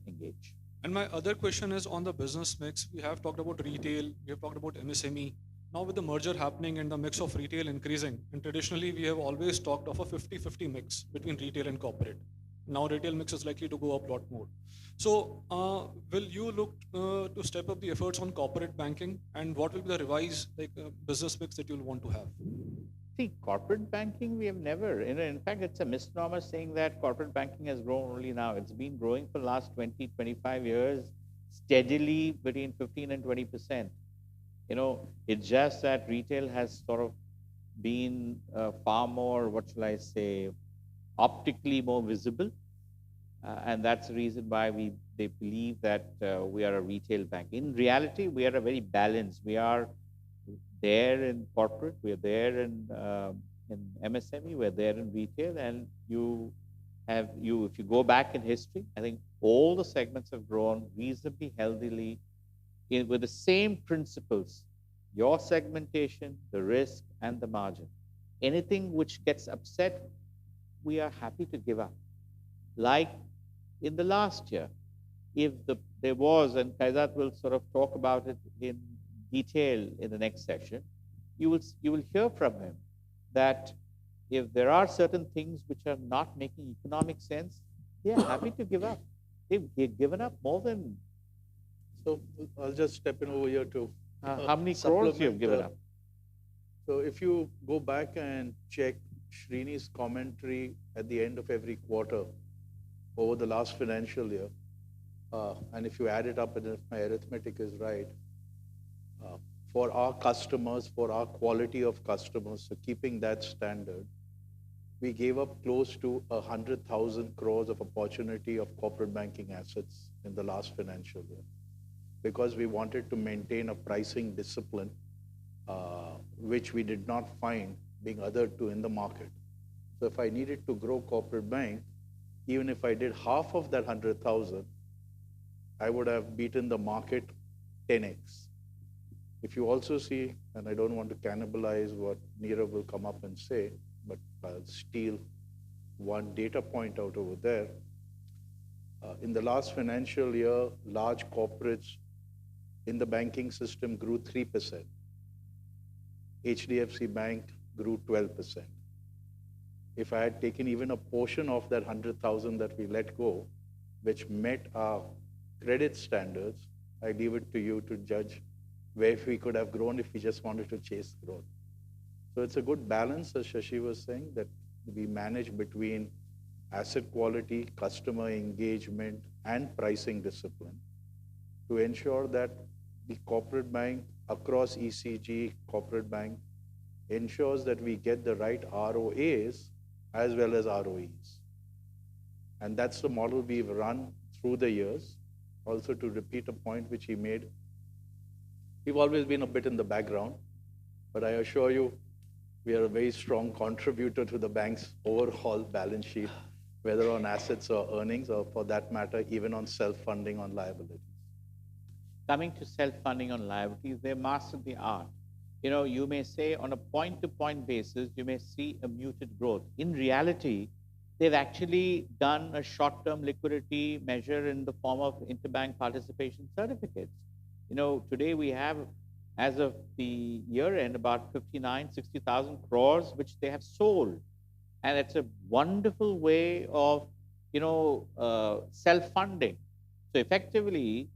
engage. And my other question is on the business mix. We have talked about retail, we have talked about MSME. Now with the merger happening and the mix of retail increasing, and traditionally we have always talked of a 50-50 mix between retail and corporate. Now retail mix is likely to go up a lot more. So will you look to step up the efforts on corporate banking, and what will be the revised business mix that you'll want to have? See, corporate banking, we have never, in fact, it's a misnomer saying that corporate banking has grown only now. It's been growing for the last 20, 25 years, steadily between 15 and 20%. It's just that retail has sort of been far more, what shall I say, optically more visible. And that's the reason why they believe that we are a retail bank. In reality, we are a very balanced. We are there in corporate, we're there in MSME, we're there in retail, and if you go back in history, I think all the segments have grown reasonably healthily with the same principles: your segmentation, the risk, and the margin. Anything which gets upset, we are happy to give up. Like in the last year, if there was, and Kaizat will sort of talk about it in detail in the next session, you will hear from him that if there are certain things which are not making economic sense, they are happy to give up. They've given up more than. So I'll just step in over here to how many crores you have given up? So if you go back and check Srini's commentary at the end of every quarter over the last financial year, and if you add it up and if my arithmetic is right, for our customers, for our quality of customers, so keeping that standard, we gave up close to 100,000 crores of opportunity of corporate banking assets in the last financial year, because we wanted to maintain a pricing discipline, which we did not find being adhered to in the market. So if I needed to grow corporate bank, even if I did half of that 100,000, I would have beaten the market 10x. If you also see, and I don't want to cannibalize what Neerav will come up and say, but I'll steal one data point out over there. In the last financial year, large corporates in the banking system grew 3%. HDFC Bank grew 12%. If I had taken even a portion of that 100,000 that we let go, which met our credit standards, I leave it to you to judge where we could have grown if we just wanted to chase growth. So it's a good balance, as Shashi was saying, that we manage between asset quality, customer engagement, and pricing discipline to ensure that the corporate bank across ECG, corporate bank, ensures that we get the right ROAs as well as ROEs. And that's the model we've run through the years. Also, to repeat a point which he made, we've always been a bit in the background, but I assure you, we are a very strong contributor to the bank's overall balance sheet, whether on assets or earnings, or for that matter, even on self-funding on liabilities. Coming to self-funding on liabilities, they mastered the art. You may say on a point-to-point basis, you may see a muted growth. In reality, they've actually done a short-term liquidity measure in the form of interbank participation certificates. Today we have, as of the year end, about 60,000 crores, which they have sold. And it's a wonderful way of, self-funding. So effectively,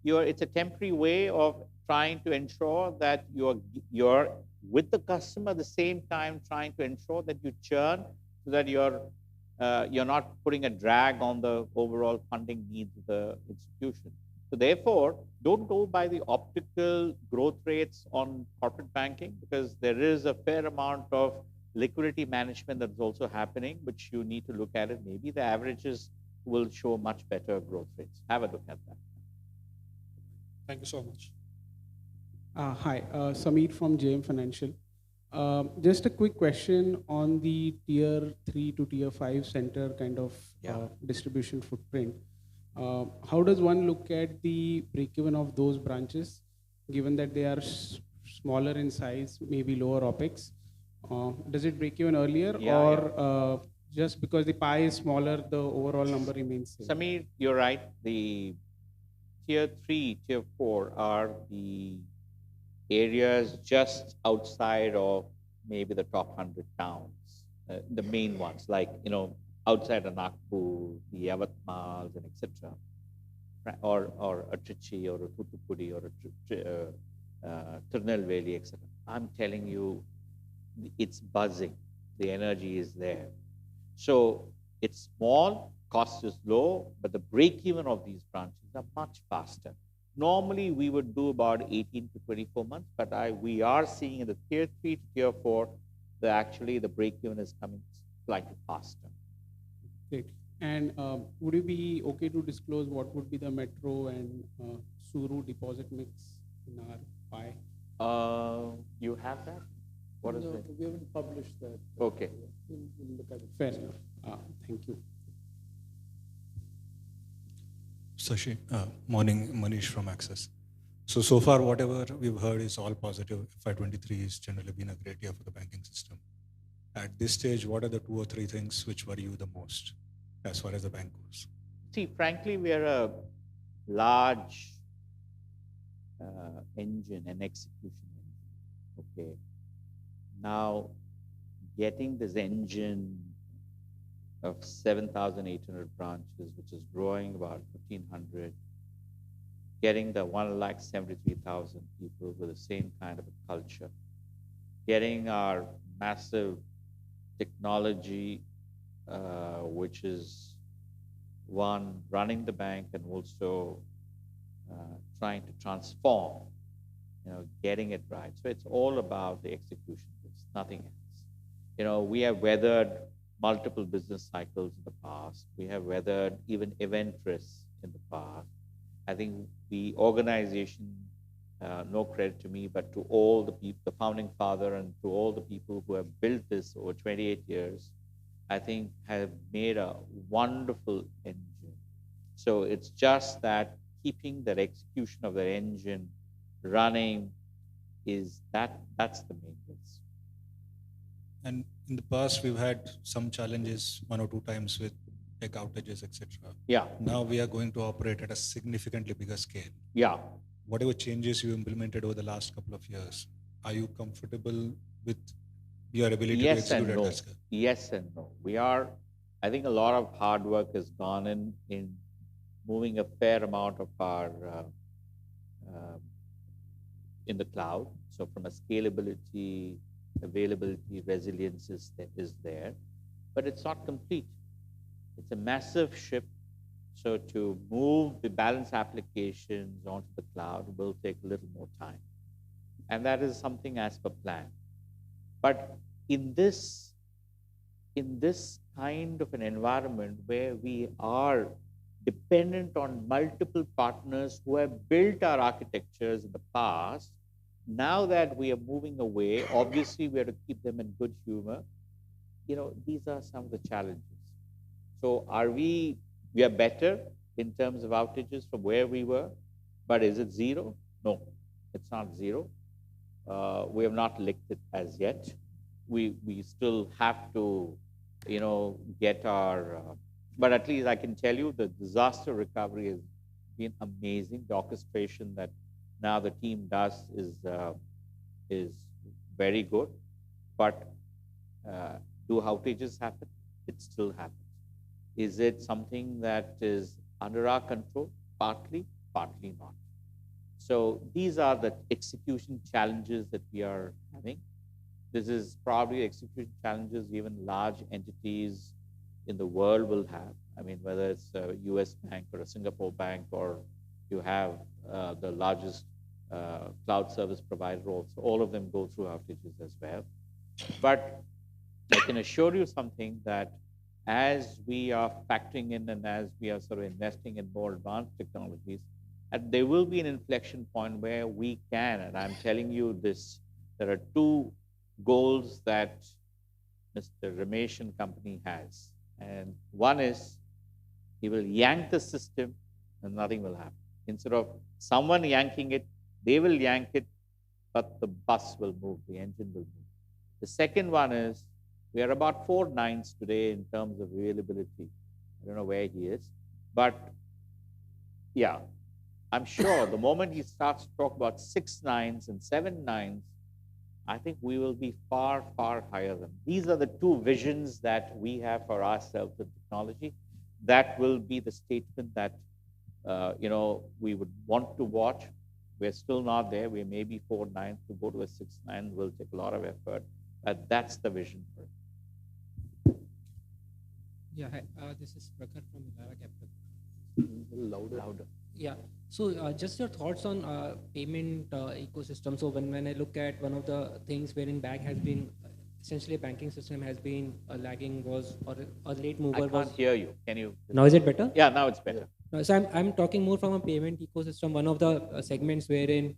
it's a temporary way of trying to ensure that you're with the customer at the same time, trying to ensure that you churn so that you're not putting a drag on the overall funding needs of the institution. So therefore, don't go by the optical growth rates on corporate banking, because there is a fair amount of liquidity management that's also happening, which you need to look at it. Maybe the averages will show much better growth rates. Have a look at that. Thank you so much. Hi, Sameer from JM Financial. Just a quick question on the tier 3 to tier 5 center kind of distribution footprint. How does one look at the break-even of those branches, given that they are smaller in size, maybe lower OPEX? Does it break even earlier, or just because the pie is smaller, the overall number remains same? Sameer, you're right. The tier 3, tier 4 are the areas just outside of maybe the top 100 towns, the main ones, like, outside of Nagpur, the Yavatmals, and etc., or a Trichy, or a Thoothukudi, or a Tirunelveli, etc. I'm telling you, it's buzzing. The energy is there. So it's small, cost is low, but the break even of these branches are much faster. Normally, we would do about 18 to 24 months, but we are seeing in the tier 3 to tier 4 that actually the break even is coming slightly faster. Great. And would it be okay to disclose what would be the metro and Suru deposit mix in our pie? You have that? What is No, it? we haven't published that. Okay. We'll look at it. Fair enough. Thank you. Sashi, morning, Manish from Access. So far, whatever we've heard is all positive. FY23 has generally been a great year for the banking system. At this stage, what are the 2 or 3 things which worry you the most as far as the bank goes? See, frankly, we are a large engine, an execution engine. Okay. Now, getting this engine of 7,800 branches, which is growing about 1,500, getting the 1,73,000 people with the same kind of a culture, getting our massive technology, which is one, running the bank and also trying to transform, getting it right. So it's all about the execution. It's nothing else. We have weathered multiple business cycles in the past. We have weathered even event risks in the past. I think the organization, no credit to me, but to all the people, the founding father, and to all the people who have built this over 28 years, I think have made a wonderful engine. So it's just that keeping that execution of the engine running that's the main risk. And in the past, we've had some challenges 1 or 2 times with tech outages, etc. Yeah. Now we are going to operate at a significantly bigger scale. Yeah. Whatever changes you implemented over the last couple of years, are you comfortable with your ability to execute at that scale? Yes and no. I think a lot of hard work has gone in moving a fair amount of our in the cloud. So from a scalability, availability, resilience is there, but it's not complete. It's a massive shift. So to move the balance applications onto the cloud will take a little more time. And that is something as per plan. But in this kind of an environment where we are dependent on multiple partners who have built our architectures in the past, now that we are moving away, obviously we have to keep them in good humor. These are some of the challenges. So we are better in terms of outages from where we were, but is it zero? No, it's not zero. We have not licked it as yet. We still have to, get our, but at least I can tell you the disaster recovery has been amazing. The orchestration that now the team does is very good. But do outages happen? It still happens. Is it something that is under our control? Partly, partly not. So these are the execution challenges that we are having. This is probably execution challenges even large entities in the world will have. I mean, whether it's a US bank or a Singapore bank, or you have the largest cloud service provider also, all of them go through outages as well. But I can assure you something, that as we are factoring in and as we are sort of investing in more advanced technologies, and there will be an inflection point where we can, and I'm telling you this, there are 2 goals that Mr. Ramesh and company has. And one is he will yank the system and nothing will happen. Instead of someone yanking it, they will yank it, but the bus will move, the engine will move. The second one is we are about 4 nines today in terms of availability. I don't know where he is, but yeah, I'm sure the moment he starts to talk about 6 nines and 7 nines, I think we will be far, far higher than. These are the 2 visions that we have for ourselves in technology. That will be the statement that we would want to watch. We're still not there. We may be 4 nines. To go to a 6 9 will take a lot of effort. But that's the vision for it. Yeah, hi. This is Prakhar from Elara Capital. Louder. Yeah. So just your thoughts on payment ecosystem. So when I look at one of the things wherein bank has been essentially banking system has been lagging was or a late mover I was. can't hear you. Can you? Now is it better? Yeah, now it's better. So I'm talking more from a payment ecosystem. One of the segments wherein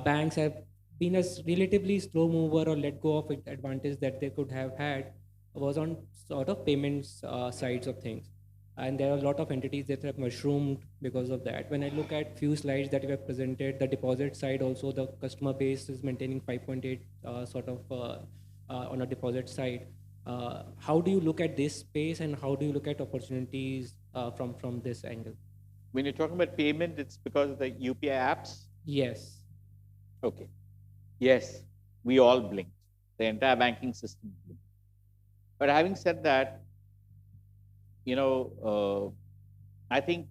banks have been a relatively slow mover or let go of advantage that they could have had was on sort of payments sides of things. And there are a lot of entities that have mushroomed because of that. When I look at few slides that you have presented, the deposit side also, the customer base is maintaining 5.8 sort of on a deposit side. How do you look at this space and how do you look at opportunities from this angle? When you're talking about payment, it's because of the UPI apps? Yes. Okay. Yes, we all blinked. The entire banking system blinked. But having said that, I think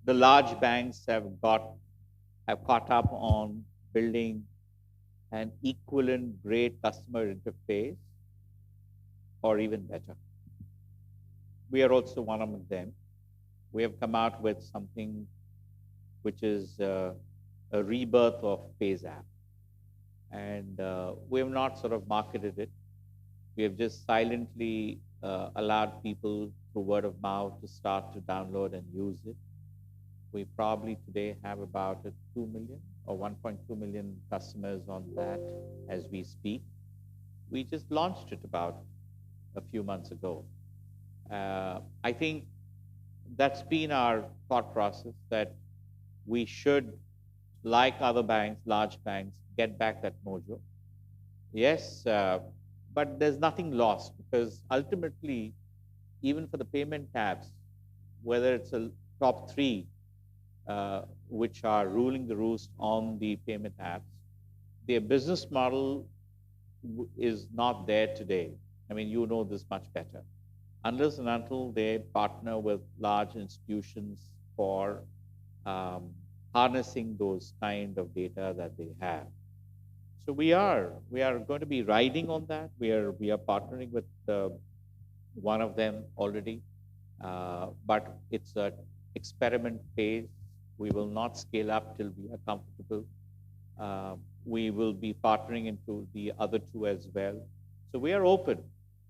the large banks have caught up on building an equivalent great customer interface or even better. We are also one among them. We have come out with something which is a rebirth of Pays app. And we have not sort of marketed it. We have just silently allowed people through word of mouth to start to download and use it. We probably today have about 2 million or 1.2 million customers on that as we speak. We just launched it about a few months ago. I think that's been our thought process that we should, like other banks, large banks, get back that mojo. Yes, but there's nothing lost because ultimately, even for the payment tabs, whether it's a top three, which are ruling the roost on the payment apps, their business model is not there today. I mean, you know this much better. Unless and until they partner with large institutions for harnessing those kind of data that they have. So we are going to be riding on that. We are partnering with one of them already, but it's an experiment phase. We will not scale up till we are comfortable. We will be partnering into the other two as well. So we are open.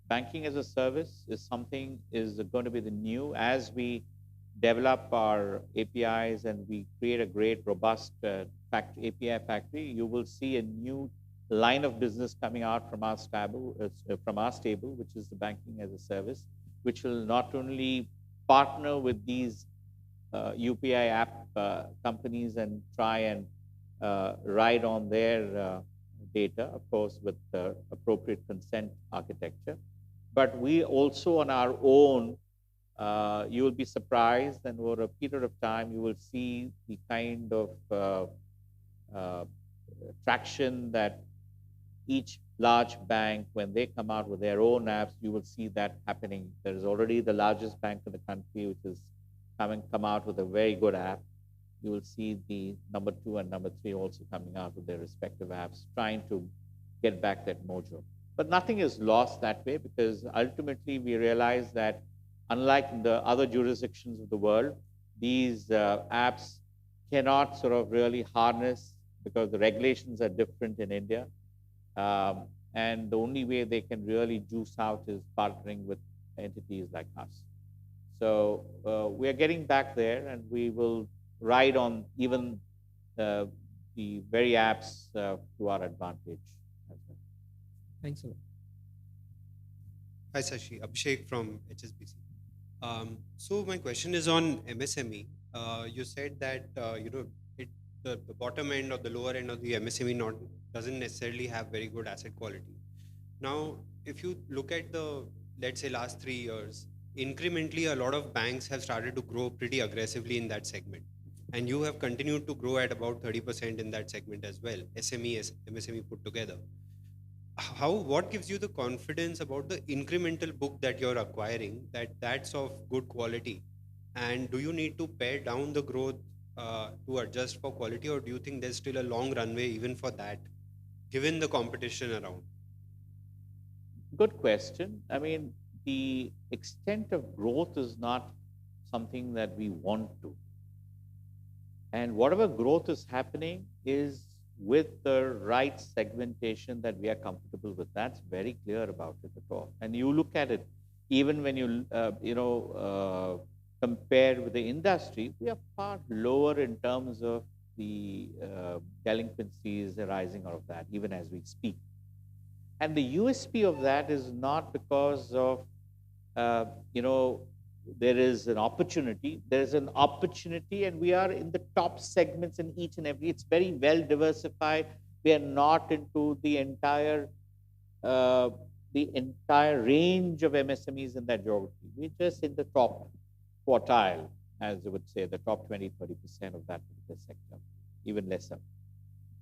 Banking as a service is going to be the new as we develop our APIs and we create a great, robust API factory. You will see a new line of business coming out from our stable, which is the banking as a service, which will not only partner with these UPI app companies and try and ride on their data, of course, with appropriate consent architecture. But we also on our own, you will be surprised, and over a period of time, you will see the kind of traction that each large bank, when they come out with their own apps, you will see that happening. There is already the largest bank in the country, which is come out with a very good app. You will see the number 2 and number 3 also coming out with their respective apps, trying to get back that mojo. But nothing is lost that way because ultimately we realize that unlike in the other jurisdictions of the world, these apps cannot sort of really harness because the regulations are different in India. And the only way they can really juice out is partnering with entities like us. So we are getting back there and we will ride on even the very apps to our advantage. Thanks a lot. Hi, Sashi. Abhishek from HSBC. So my question is on MSME. You said that the bottom end or the lower end of the MSME doesn't necessarily have very good asset quality. Now, if you look at let's say last 3 years, incrementally a lot of banks have started to grow pretty aggressively in that segment. And you have continued to grow at about 30% in that segment as well, MSME put together. What gives you the confidence about the incremental book that you're acquiring, that's of good quality? And do you need to pare down the growth to adjust for quality, or do you think there's still a long runway even for that, given the competition around? Good question. I mean, the extent of growth is not something that we want to. And whatever growth is happening is with the right segmentation that we are comfortable with. That's very clear about it at all. And you look at it, even when you, compare with the industry, we are far lower in terms of the delinquencies arising out of that, even as we speak. And the USP of that is not because of, there is an opportunity. There is an opportunity, and we are in the top segments in each and every. It's very well diversified. We are not into the entire range of MSMEs in that geography. We're just in the top quartile, as you would say, the top 20-30% of that particular sector, even lesser.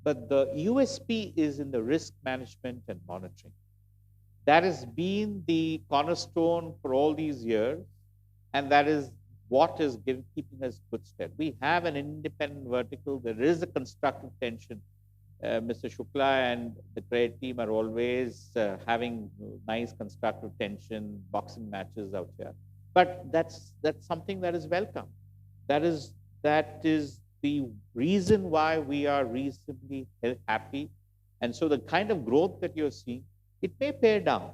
But the USP is in the risk management and monitoring. That has been the cornerstone for all these years, and that is what is keeping us good stead. We have an independent vertical. There is a constructive tension. Mr. Shukla and the credit team are always having nice constructive tension, boxing matches out here. But that's something that is welcome. That is the reason why we are reasonably happy. And so the kind of growth that you're seeing, it may pare down.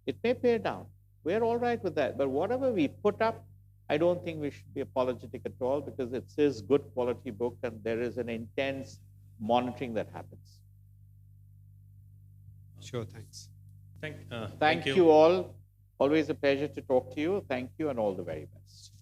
It may pare down. We're all right with that. But whatever we put up, I don't think we should be apologetic at all, because it is good quality book and there is an intense monitoring that happens. Sure, thanks. Thank you all. Always a pleasure to talk to you. Thank you and all the very best.